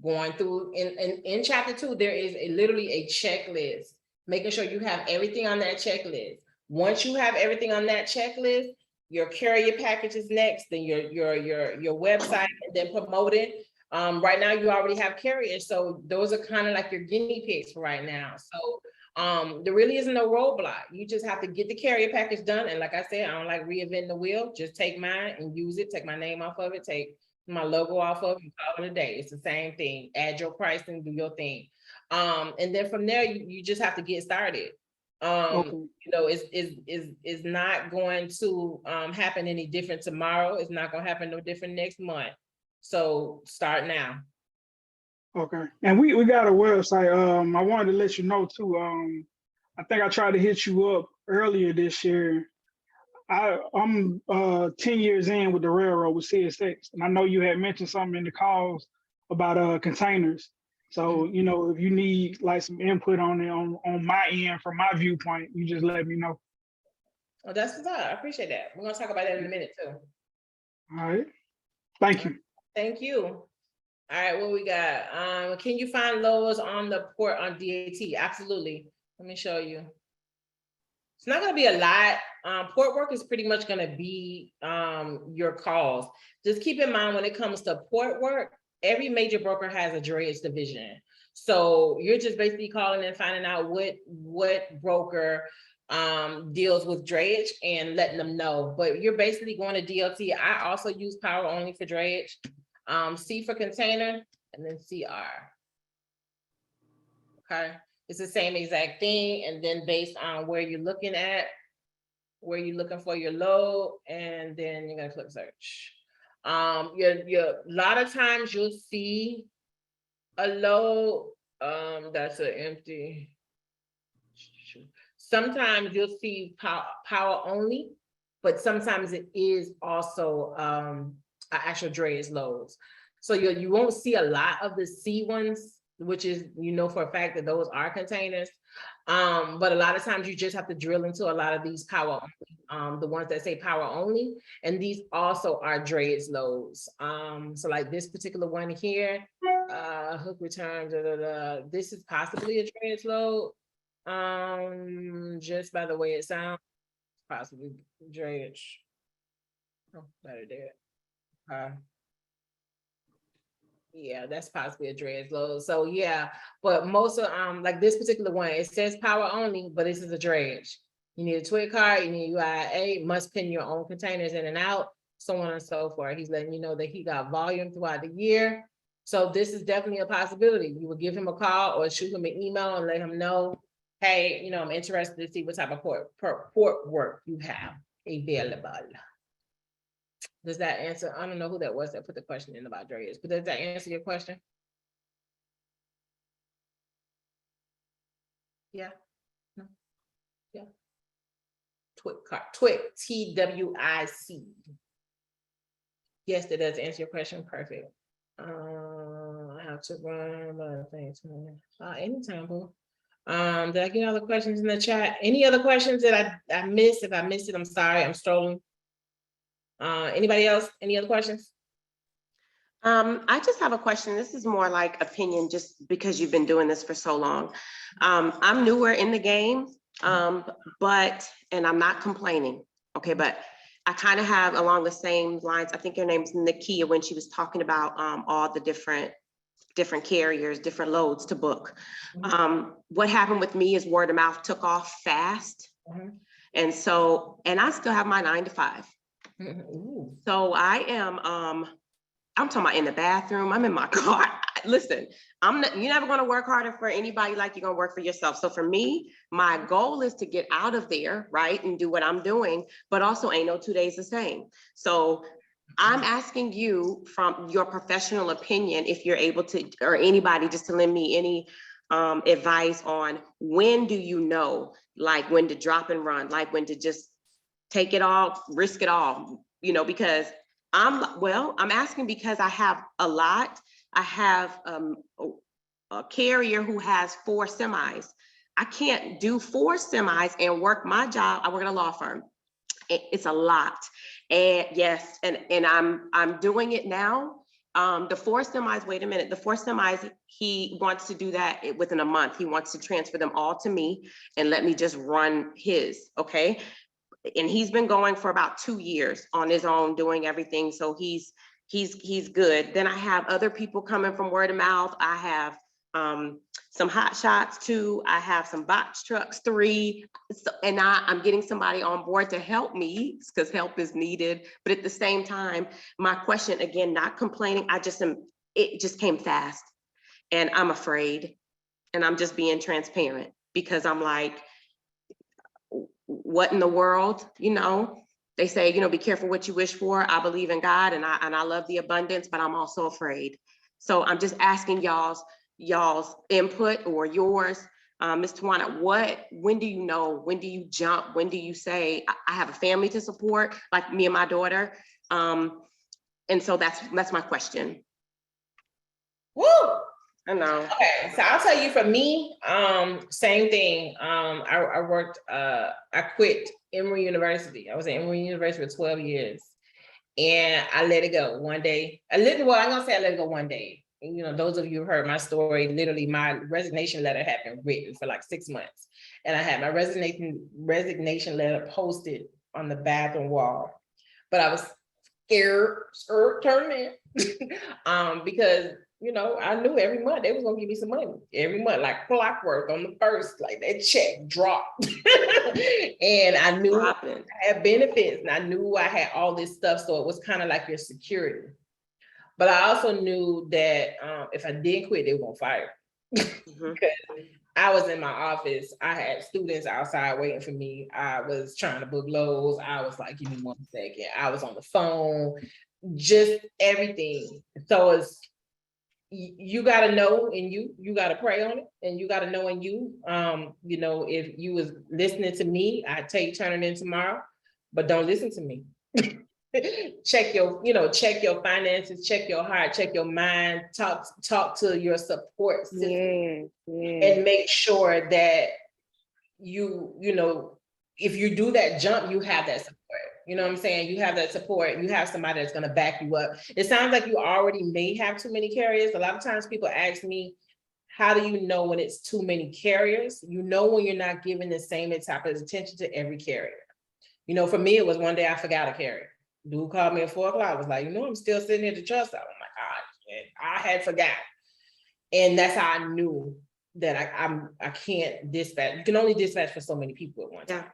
[SPEAKER 2] Going through in chapter 2, there is literally a checklist, making sure you have everything on that checklist. Once you have everything on that checklist, your carrier package is next, then your website, and then promoting. Right now you already have carriers, so those are kind of like your guinea pigs for right now. So there really isn't no roadblock. You just have to get the carrier package done. And like I said, I don't like reinventing the wheel. Just take mine and use it. Take my name off of it. Take my logo off of it. Call it a day. It's the same thing. Add your pricing. Do your thing. And then from there, you just have to get started.
[SPEAKER 10] Okay.
[SPEAKER 2] You know, it's not going to happen any different tomorrow. It's not going to happen no different next month. So start now.
[SPEAKER 10] Okay. And we got a website. I wanted to let you know too. I think I tried to hit you up earlier this year. I'm 10 years in with the railroad with CSX, and I know you had mentioned something in the calls about containers. So you know, if you need like some input on it on my end from my viewpoint, you just let me know.
[SPEAKER 2] Oh, that's what's up. I appreciate that. We're gonna talk about that in a minute too.
[SPEAKER 10] All right. Thank you.
[SPEAKER 2] Thank you. All right, what we got? Can you find loads on the port on DAT? Absolutely. Let me show you. It's not going to be a lot. Port work is pretty much going to be your calls. Just keep in mind when it comes to port work, every major broker has a drayage division. So you're just basically calling and finding out what broker deals with drayage and letting them know. But you're basically going to DLT. I also use power only for drayage. C for container, and then CR. Okay, it's the same exact thing, and then based on where you're looking at, where you're looking for your load, and then you're gonna click search. A lot of times you'll see a load that's an empty. Sometimes you'll see power only, but sometimes it is also actual drayage loads. So you won't see a lot of the C ones, which is, you know, for a fact that those are containers. But a lot of times you just have to drill into a lot of these power only, the ones that say power only, and these also are dreads loads. So like this particular one here, hook return, this is possibly a dreads load. Just by the way it sounds, possibly dreads. Oh, better there. Yeah, that's possibly a dreads load. So yeah, but most of like this particular one, it says power only, but this is a dredge. You need a twig card, you need UIA, must pin your own containers in and out, so on and so forth. He's letting you know that he got volume throughout the year. So this is definitely a possibility. You would give him a call or shoot him an email and let him know, hey, I'm interested to see what type of port work you have available. Does that answer? I don't know who that was that put the question in about dreads, but does that answer your question? Yeah. No. Yeah. Twic, TWIC. Yes, that does answer your question. Perfect. I have to run other things. Anytime, boo. Did I get other questions in the chat? Any other questions that I missed? If I missed it, I'm sorry. I'm strolling. Anybody else? Any other questions?
[SPEAKER 7] I just have a question. This is more like opinion, just because you've been doing this for so long. I'm newer in the game, but I'm not complaining. Okay, but I kind of have along the same lines. I think your name's Nakia when she was talking about all the different carriers, different loads to book. What happened with me is word of mouth took off fast, and I still have my 9 to 5. So I am, I'm talking about in the bathroom, I'm in my car. Listen, you're never gonna work harder for anybody like you're gonna work for yourself. So for me, my goal is to get out of there, right? And do what I'm doing, but also ain't no 2 days the same. So I'm asking you from your professional opinion, if you're able to, or anybody just to lend me any advice on when do you know, like when to drop and run, like when to just take it all, risk it all, because I'm asking because I have a lot. I have a carrier who has 4 semis. I can't do 4 semis and work my job. I work at a law firm. It's a lot. And yes, and I'm doing it now. The 4 semis, wait a minute, the 4 semis, he wants to do that within a month. He wants to transfer them all to me and let me just run his, okay? And he's been going for about 2 years on his own, doing everything. So he's good. Then I have other people coming from word of mouth. I have some hot shots too. I have some box trucks 3. So, and I'm getting somebody on board to help me because help is needed. But at the same time, my question, again, not complaining. It just came fast and I'm afraid, and I'm just being transparent because I'm like, what in the world, they say, be careful what you wish for. I believe in God and I love the abundance, but I'm also afraid. So I'm just asking y'all's input or yours. Ms. Tawana, when do you know? When do you jump? When do you say, I have a family to support, like me and my daughter? And so that's my question.
[SPEAKER 2] Woo!
[SPEAKER 7] I know.
[SPEAKER 2] Okay, so I'll tell you, for me, same thing. I quit Emory University. I was at Emory University for 12 years, and I let it go one day. I'm gonna say I let it go one day. Those of you who heard my story, literally my resignation letter had been written for like 6 months, and I had my resignation letter posted on the bathroom wall, but I was scared turning in because I knew every month they was gonna give me some money every month, like clockwork on the first, like that check dropped. And I knew I had benefits and I knew I had all this stuff. So it was kind of like your security. But I also knew that if I didn't quit, they won't fire me. Because I was in my office. I had students outside waiting for me. I was trying to book loads. I was like, give me 1 second. I was on the phone, just everything. So you got to know in you got to pray on it, and you got to know in you, if you was listening to me, I'd tell you turn it in tomorrow, but don't listen to me. Check your finances, check your heart, check your mind, talk to your support system, and make sure that you know, if you do that jump, you have that support. You know what I'm saying? You have that support. You have somebody that's going to back you up. It sounds like you already may have too many carriers. A lot of times people ask me, how do you know when it's too many carriers? You know when you're not giving the same type of attention to every carrier. You know, for me, it was one day I forgot a carrier. Dude called me at 4 o'clock. I was like, you know, I'm still sitting here to trust. I'm like, I had forgot. And that's how I knew that I can't dispatch. You can only dispatch for so many people at one time.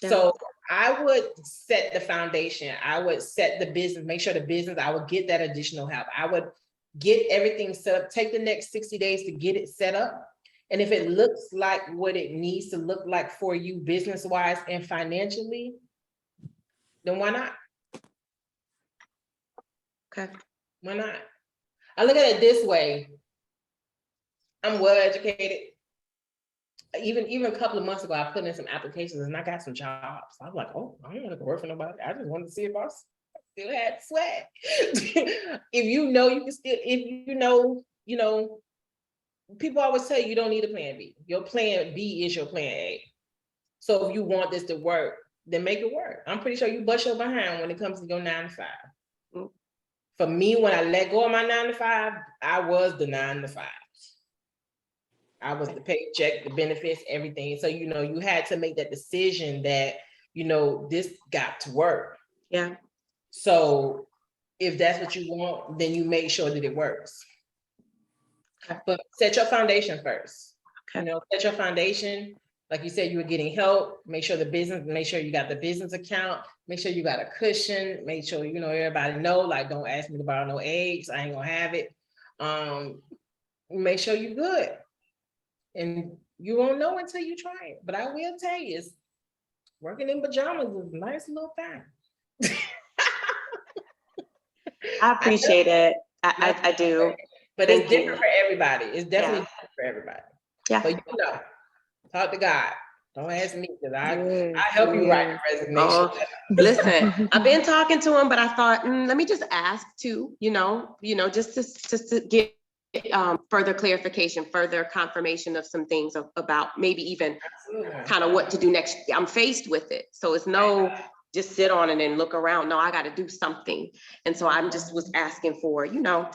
[SPEAKER 7] Yeah.
[SPEAKER 2] So I would set the foundation. I would set the business, make sure the business, I would get that additional help. I would get everything set up, take the next 60 days to get it set up. And if it looks like what it needs to look like for you business-wise and financially, then why not?
[SPEAKER 7] Okay.
[SPEAKER 2] Why not? I look at it this way. I'm well educated. Even a couple of months ago, I put in some applications and I got some jobs. I was like, oh, I don't want to work for nobody. I just wanted to see if I still had swag. If you know you can still, if you know, people always tell you don't need a plan B. Your plan B is your plan A. So if you want this to work, then make it work. I'm pretty sure you bust your behind when it comes to your 9 to 5.
[SPEAKER 7] Mm.
[SPEAKER 2] For me, when I let go of my 9 to 5, I was the 9 to 5. I was the paycheck, the benefits, everything. So, you know, you had to make that decision that, you know, this got to work.
[SPEAKER 7] Yeah.
[SPEAKER 2] So if that's what you want, then you make sure that it works.
[SPEAKER 7] Okay.
[SPEAKER 2] But set your foundation first.
[SPEAKER 7] Okay.
[SPEAKER 2] You know, set your foundation. Like you said, you were getting help. Make sure you got the business account. Make sure you got a cushion. Make sure, you know, everybody know, like, don't ask me to borrow no eggs. I ain't gonna have it. Make sure you're good. And you won't know until you try it. But I will tell you, working in pajamas is a nice little thing.
[SPEAKER 7] I appreciate it. I do.
[SPEAKER 2] But
[SPEAKER 7] Thank
[SPEAKER 2] it's different
[SPEAKER 7] you.
[SPEAKER 2] for everybody. It's definitely different for everybody.
[SPEAKER 7] Yeah.
[SPEAKER 2] But you know, talk to God. Don't ask me because I
[SPEAKER 5] Yes,
[SPEAKER 2] help you write the resignation.
[SPEAKER 7] Oh, listen, I've been talking to him, but I thought, let me just ask too, you know, just to get further clarification, further confirmation of some things about maybe even kind of what to do next. I'm faced with it. So it's no just sit on it and look around. No, I got to do something. And so I'm just was asking for, you know,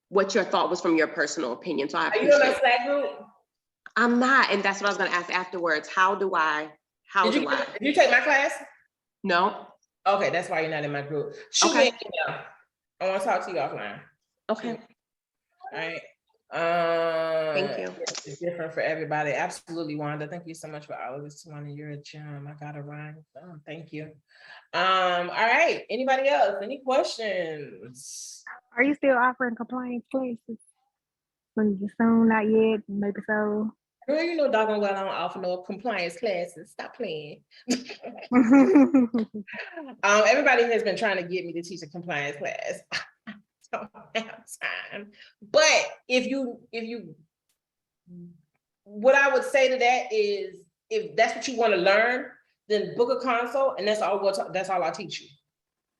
[SPEAKER 7] what your thought was from your personal opinion. So I
[SPEAKER 2] Are you in my Slack group?
[SPEAKER 7] I'm not. And that's what I was going to ask afterwards. How do I?
[SPEAKER 2] Did you take my class?
[SPEAKER 7] No.
[SPEAKER 2] Okay, that's why you're not in my group. Shoot me an email. I want to talk to you offline.
[SPEAKER 7] Okay.
[SPEAKER 2] All right.
[SPEAKER 7] Thank you.
[SPEAKER 2] It's different for everybody. Absolutely, Wanda. Thank you so much for all of this, Tawana. You're a gem. I got to run. Oh, thank you. All right. Anybody else? Any questions?
[SPEAKER 5] Are you still offering compliance classes? Soon, not yet, maybe so.
[SPEAKER 2] Girl, you know doggone well I don't offer no compliance classes. Stop playing. Everybody has been trying to get me to teach a compliance class. I don't have time. But if you, what I would say to that is, if that's what you want to learn, then book a consult, and that's all I'll teach you.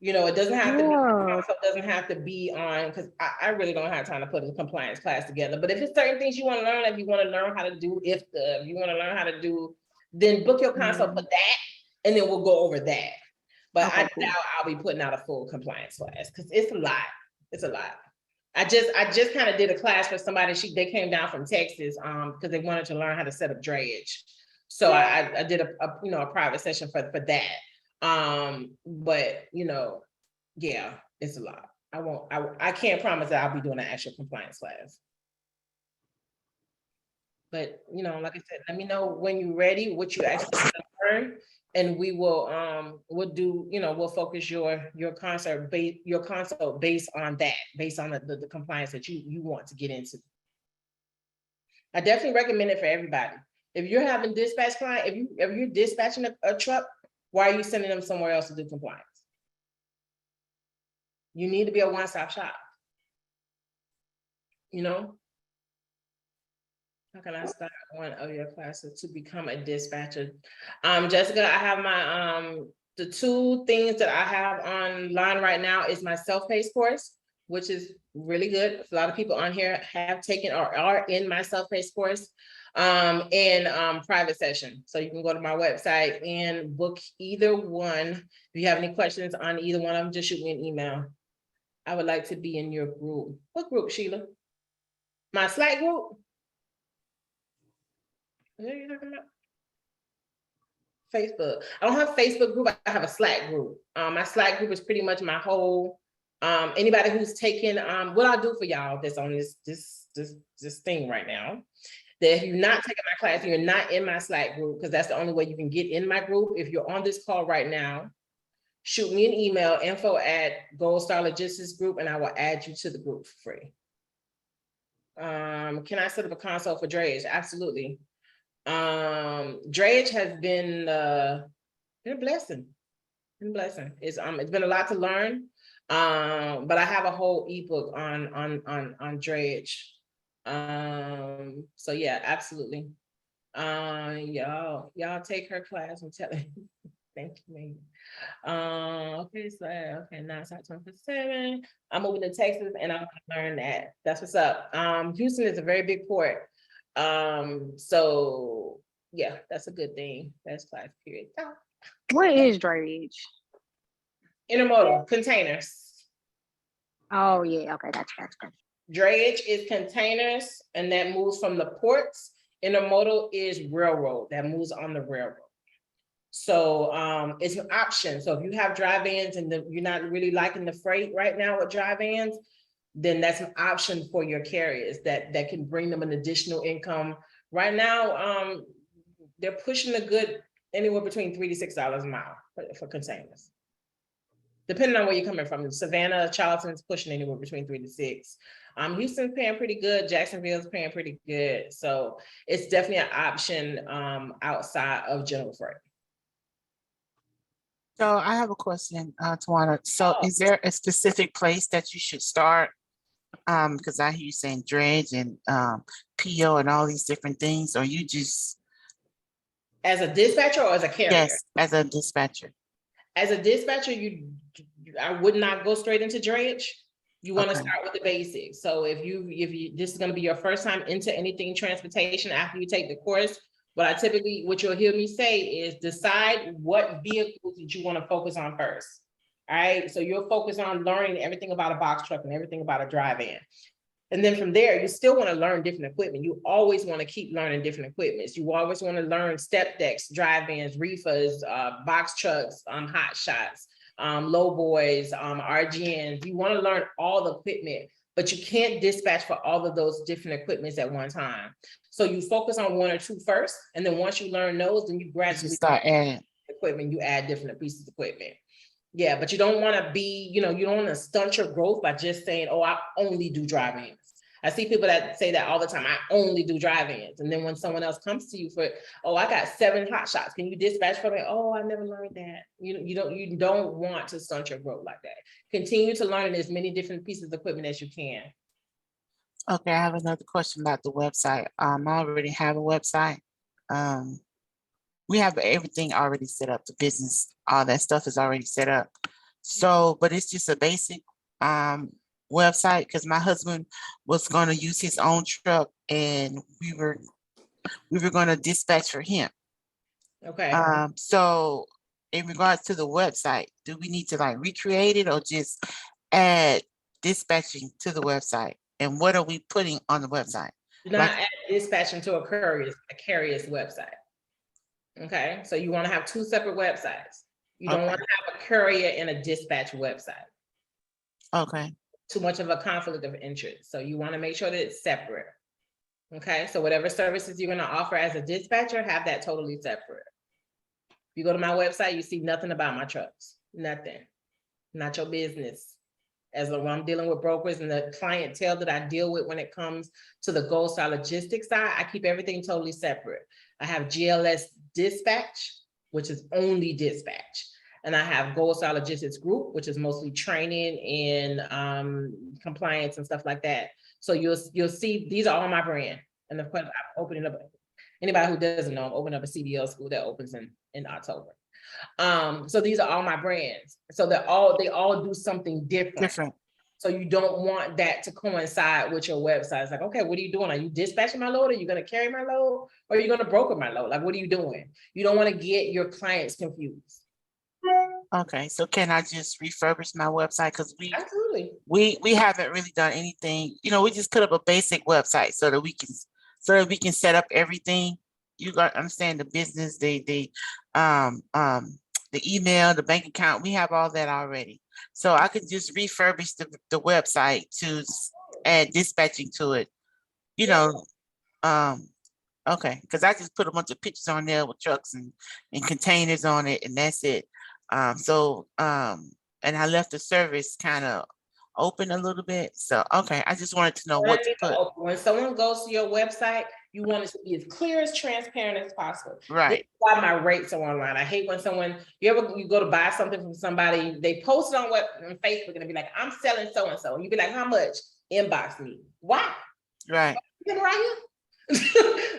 [SPEAKER 2] You know, it doesn't have to be, consult doesn't have to be on, because I really don't have time to put a compliance class together. But if it's certain things you want to learn, if you want to learn how to do if you want to learn how to do, then book your consult for that, and then we'll go over that. But I doubt I'll be putting out a full compliance class because it's a lot. It's a lot. I just kind of did a class for somebody. They came down from Texas because they wanted to learn how to set up drayage. So I did a private session for that. But you know, yeah, it's a lot. I can't promise that I'll be doing an actual compliance class. But you know, like I said, let me know when you're ready, what you actually want to learn, and we will we'll focus your consult based on that, based on the compliance that you want to get into. I definitely recommend it for everybody. If you're having dispatch client, if you're dispatching a truck, why are you sending them somewhere else to do compliance? You need to be a one-stop shop. You know? How can I start one of your classes to become a dispatcher? Jessica, I have my the 2 things that I have online right now is my self-paced course, which is really good. A lot of people on here have taken or are in my self-paced course. in private session. So you can go to my website and book either one. If you have any questions on either one of them, just shoot me an email. I would like to be in your group. What group, Sheila? My Slack group? What are you talking about? Facebook. I don't have a Facebook group. I have a Slack group. My Slack group is pretty much my whole. Anybody who's taking what I'll do for y'all that's on this thing right now. That if you're not taking my class, you're not in my Slack group, because that's the only way you can get in my group. If you're on this call right now, shoot me an email, info@Goldstar Logistics Group, and I will add you to the group for free. Can I set up a console for drayage? Absolutely. Drayage has been a blessing. It's been a lot to learn. But I have a whole ebook on drayage. So yeah, absolutely. Y'all take her class. I'm telling you. Thank you, man. Okay, so now it's at 7. I'm moving to Texas and I want to learn that. That's what's up. Houston is a very big port. So yeah, that's a good thing. That's class period.
[SPEAKER 5] What is drayage?
[SPEAKER 2] Intermodal containers.
[SPEAKER 5] Oh yeah, okay, gotcha.
[SPEAKER 2] Drayage is containers, and that moves from the ports. Intermodal is railroad, that moves on the railroad. So it's an option. So if you have dry vans and you're not really liking the freight right now with dry vans, then that's an option for your carriers that can bring them an additional income. Right now, they're pushing a good anywhere between $3 to $6 a mile for containers. Depending on where you're coming from. Savannah, Charleston's pushing anywhere between 3 to 6. Houston's paying pretty good. Jacksonville's paying pretty good. So it's definitely an option outside of general freight.
[SPEAKER 3] So I have a question, Tawana. So is there a specific place that you should start? Because I hear you saying dredge and PO and all these different things, or you just
[SPEAKER 2] as a dispatcher or as a carrier?
[SPEAKER 3] Yes, as a dispatcher.
[SPEAKER 2] As a dispatcher, I would not go straight into drayage. You want to start with the basics. So if you this is going to be your first time into anything transportation after you take the course, what you'll hear me say is decide what vehicles that you want to focus on first. All right. So you'll focus on learning everything about a box truck and everything about a dry van. And then from there, you still want to learn different equipment. You always want to keep learning different equipments. You always want to learn step decks, dry vans, reefers, box trucks, hot shots, low boys, RGNs. You want to learn all the equipment, but you can't dispatch for all of those different equipments at one time. So you focus on one or two first, and then once you learn those, then you gradually
[SPEAKER 3] start adding
[SPEAKER 2] equipment. You add different pieces of equipment. Yeah, but you don't want to be, you don't want to stunt your growth by just saying, oh, I only do dry vans. I see people that say that all the time. I only do dry vans. And then when someone else comes to you for, oh, I got 7 hot shots. Can you dispatch for me? Oh, I never learned that. You don't want to stunt your growth like that. Continue to learn as many different pieces of equipment as you can.
[SPEAKER 3] Okay, I have another question about the website. I already have a website. We have everything already set up. The business, all that stuff is already set up. So, but it's just a basic website because my husband was going to use his own truck and we were going to dispatch for him.
[SPEAKER 2] Okay.
[SPEAKER 3] So in regards to the website, do we need to like recreate it or just add dispatching to the website? And what are we putting on the website?
[SPEAKER 2] Do not add dispatching to a carrier's website. Okay, so you want to have 2 separate websites. You don't want to have a courier and a dispatch website.
[SPEAKER 3] Okay.
[SPEAKER 2] Too much of a conflict of interest. So you want to make sure that it's separate. Okay, so whatever services you're going to offer as a dispatcher, have that totally separate. If you go to my website, you see nothing about my trucks. Nothing. Not your business. As long as I'm dealing with brokers and the clientele that I deal with when it comes to the Goldstar Logistics side, I keep everything totally separate. I have GLS Dispatch, which is only dispatch. And I have Goldstar Logistics Group, which is mostly training and compliance and stuff like that. So you'll see these are all my brand. And of course, I'm opening up, anybody who doesn't know, I'm opening up a CDL school that opens in October. So these are all my brands. So they all do something different. So you don't want that to coincide with your website. It's like, okay, what are you doing? Are you dispatching my load? Are you going to carry my load? Or are you going to broker my load? Like, what are you doing? You don't want to get your clients confused.
[SPEAKER 3] Okay, so can I just refurbish my website? Because
[SPEAKER 2] Absolutely.
[SPEAKER 3] we haven't really done anything. You know, we just put up a basic website so that we can set up everything. You got to understand the business, the email, the bank account. We have all that already. So I could just refurbish the website to add dispatching to it. You know, okay, because I just put a bunch of pictures on there with trucks and containers on it, and that's it. And I left the service kind of open a little bit. So, okay, I just wanted to know what to put.
[SPEAKER 2] When someone goes to your website, you want it to be as clear, as transparent as possible.
[SPEAKER 3] Right.
[SPEAKER 2] This is why my rates are online. I hate when you go to buy something from somebody, they post it on Facebook and they be like, I'm selling so-and-so. And you be like, how much? Inbox me. Why?
[SPEAKER 3] Right.
[SPEAKER 2] Right here.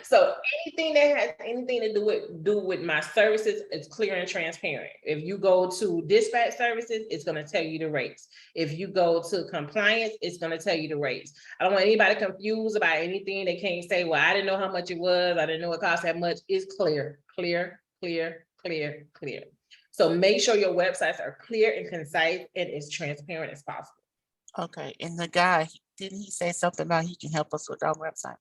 [SPEAKER 2] So anything that has anything to do with my services is clear and transparent. If you go to dispatch services, it's going to tell you the rates. If you go to compliance, it's going to tell you the rates. I don't want anybody confused about anything. They can't say, well, I didn't know how much it was. I didn't know it cost that much. It's clear. So make sure your websites are clear and concise and as transparent as possible.
[SPEAKER 3] Okay. And the guy, didn't he say something about he can help us with our website?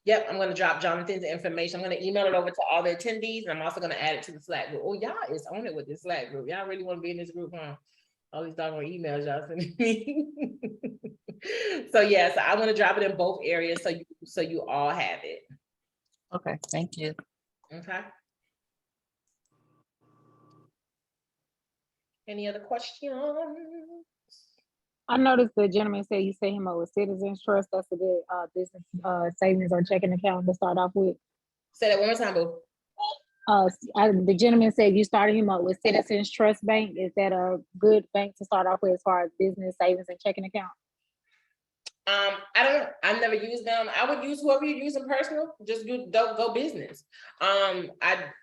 [SPEAKER 2] Yep, I'm going to drop Jonathan's information. I'm going to email it over to all the attendees, and I'm also going to add it to the Slack group. Oh, y'all is on it with this Slack group. Y'all really want to be in this group, huh? All these doggone emails y'all sending me. So yeah, so I'm going to drop it in both areas so you all have it.
[SPEAKER 3] Okay, thank you.
[SPEAKER 2] Okay. Any other questions?
[SPEAKER 5] I noticed the gentleman said you set him up with Citizens Trust. That's a good business savings or checking account to start off with.
[SPEAKER 2] Say that one more time, boo.
[SPEAKER 5] The gentleman said you started him up with Citizens Trust Bank. Is that a good bank to start off with as far as business savings and checking account?
[SPEAKER 2] I don't know. I've never used them. I would use whoever you use in personal. Just go business. I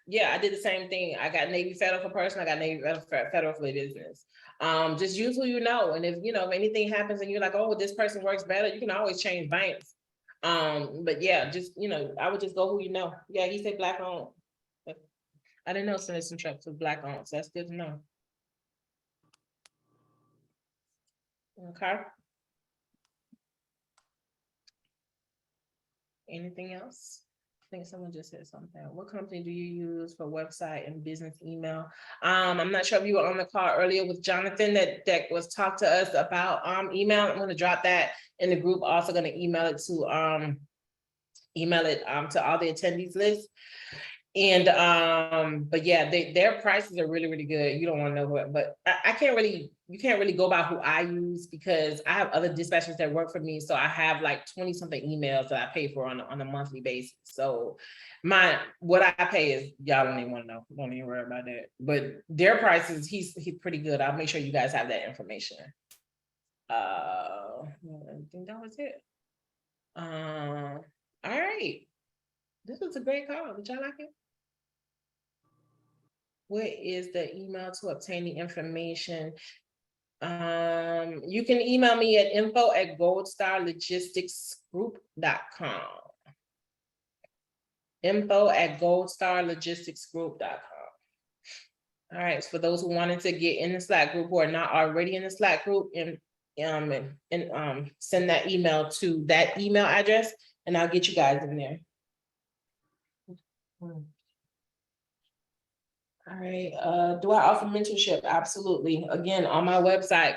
[SPEAKER 2] did the same thing. I got Navy Federal for personal. I got Navy Federal for business. Just use who you know. And if anything happens and you're like, oh, this person works better, you can always change banks. But yeah, just I would just go who you know. Yeah, he said black owned. I didn't know Citizen Trust was black owned, so that's good to know. Okay. Anything else? I think someone just said something. What company do you use for website and business email? I'm not sure if you were on the call earlier with Jonathan that was talked to us about email. I'm going to drop that in the group. Also going to email it to all the attendees list. And but yeah, their prices are really, really good. You don't want to know what, but you can't really go by who I use because I have other dispatchers that work for me. So I have like 20 something emails that I pay for on a monthly basis. So what I pay is, y'all don't even want to know. Don't even worry about that. But their prices, he's pretty good. I'll make sure you guys have that information. I think that was it. All right. This was a great call. Did y'all like it? What is the email to obtain the information? You can email me at info@goldstarlogisticsgroup.com. info@goldstarlogisticsgroup.com. All right, so for those who wanted to get in the Slack group who are not already in the Slack group, and send that email to that email address, and I'll get you guys in there. All right, do I offer mentorship? Absolutely. Again, on my website,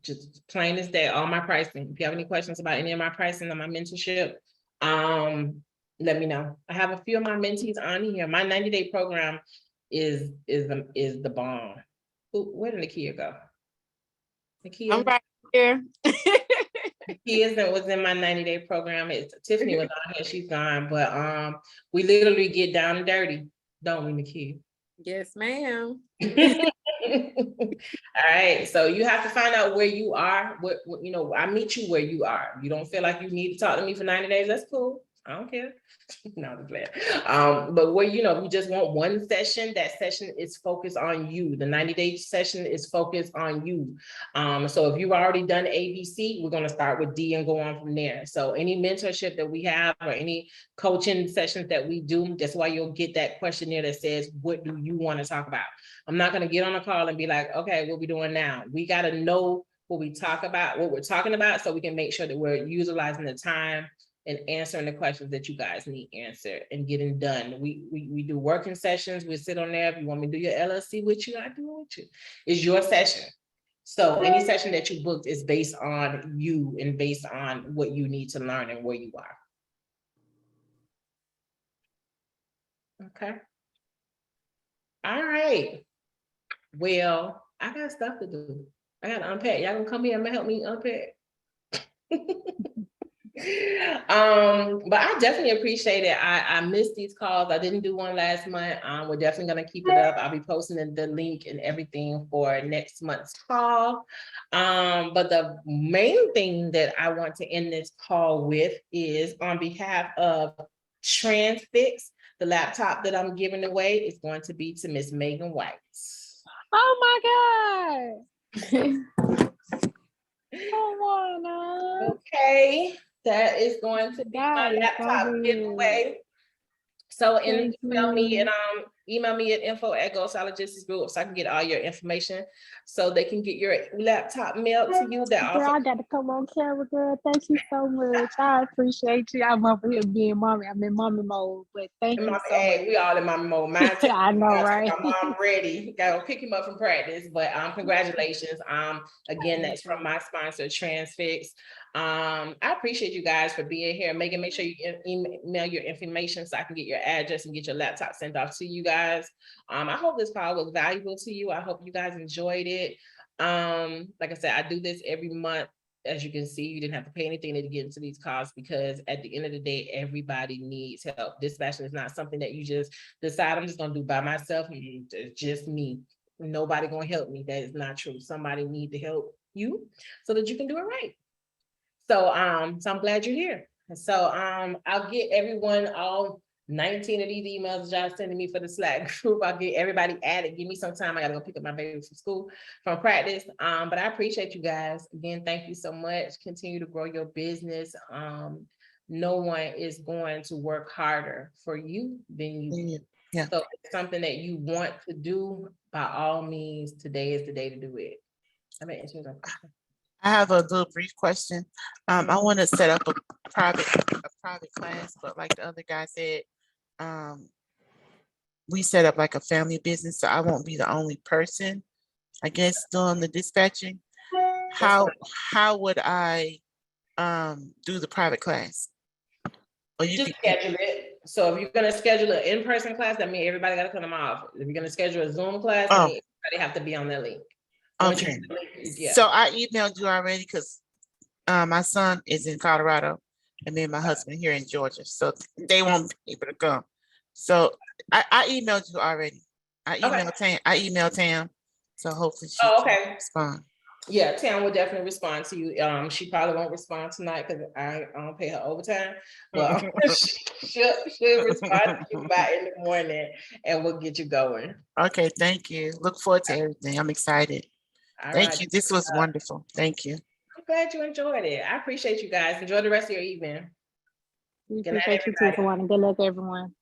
[SPEAKER 2] just plain as day, all my pricing. If you have any questions about any of my pricing or my mentorship, let me know. I have a few of my mentees on here. My 90-day program is the bomb. Where did Nakia go? Nakia?
[SPEAKER 8] I'm right here.
[SPEAKER 2] Nakia was in my 90-day program. Tiffany was on here, she's gone, but we literally get down and dirty, don't we, Nakia?
[SPEAKER 8] Yes, ma'am.
[SPEAKER 2] All right, so you have to find out where you are. What I meet you where you are. You don't feel like you need to talk to me for 90 days, that's cool. I don't care. No, I'm just playing. But where, you know, you just want one session, that session is focused on you. The 90-day session is focused on you. So if you've already done ABC, we're going to start with D and go on from there. So any mentorship that we have or any coaching sessions that we do, that's why you'll get that questionnaire that says, what do you want to talk about? I'm not going to get on a call and be like, okay, what we doing now? We got to know what we talk about, what we're talking about, so we can make sure that we're utilizing the time and answering the questions that you guys need answered and getting done. We do working sessions. We sit on there. If you want me to do your LLC with you, I do it with you. It's your session. So any session that you booked is based on you and based on what you need to learn and where you are. Okay. All right. Well, I got stuff to do. I got to unpack. Y'all gonna come here and help me unpack? But I definitely appreciate it. I missed these calls. I didn't do one last month. We're definitely gonna keep it up. I'll be posting the link and everything for next month's call. But the main thing that I want to end this call with is on behalf of Transfix, the laptop that I'm giving away is going to be to Miss Megan White.
[SPEAKER 5] Oh my God. Tawana.
[SPEAKER 2] Okay, that is going to be my laptop giveaway. So email me at info@GoSologistGroup so I can get all your information so they can get your laptop mailed to you. That
[SPEAKER 5] Girl,
[SPEAKER 2] also
[SPEAKER 5] I got to come on camera, girl. Thank you so much. I appreciate you. I'm over here being mommy. I'm in mommy mode, but thank you so much.
[SPEAKER 2] we all in mommy mode.
[SPEAKER 5] I know, right?
[SPEAKER 2] My mom ready. Gotta pick him up from practice. But congratulations. Again, that's from my sponsor, Transfix. I appreciate you guys for being here. Megan, make sure you email your information so I can get your address and get your laptop sent off to you guys. I hope this call was valuable to you. I hope you guys enjoyed it. Like I said, I do this every month. As you can see, you didn't have to pay anything to get into these calls because at the end of the day, everybody needs help. Dispatching is not something that you just decide I'm just gonna do by myself. It's just me. Nobody gonna help me. That is not true. Somebody need to help you so that you can do it right. So, so I'm glad you're here. So I'll get everyone all 19 of these emails y'all sending me for the Slack group. I'll get everybody added. Give me some time. I gotta go pick up my baby from school, from practice. But I appreciate you guys. Again, thank you so much. Continue to grow your business. No one is going to work harder for you than you.
[SPEAKER 3] Yeah.
[SPEAKER 2] So it's something that you want to do, by all means, today is the day to do it.
[SPEAKER 3] I have a little brief question. I want to set up a private class, but like the other guy said, we set up like a family business, so I won't be the only person, I guess, doing the dispatching. How would I do the private class? Or you
[SPEAKER 2] just schedule it. So if you're gonna schedule an in-person class, that means everybody gotta come to my office. If you're gonna schedule a Zoom class, that means everybody have to be on that link.
[SPEAKER 3] Okay. So I emailed you already because my son is in Colorado and me and my husband here in Georgia. So they won't be able to come. So I emailed you already. I emailed Tam. So hopefully she can respond.
[SPEAKER 2] Yeah, Tam will definitely respond to you. She probably won't respond tonight because I don't pay her overtime. Well, she'll respond to you by in the morning and we'll get you going.
[SPEAKER 3] Okay, thank you. Look forward to everything. I'm excited. Thank you. This was wonderful. Thank you.
[SPEAKER 2] I'm glad you enjoyed it. I appreciate you guys. Enjoy the rest of your evening.
[SPEAKER 5] We appreciate you too, Tawana. Good luck, everyone.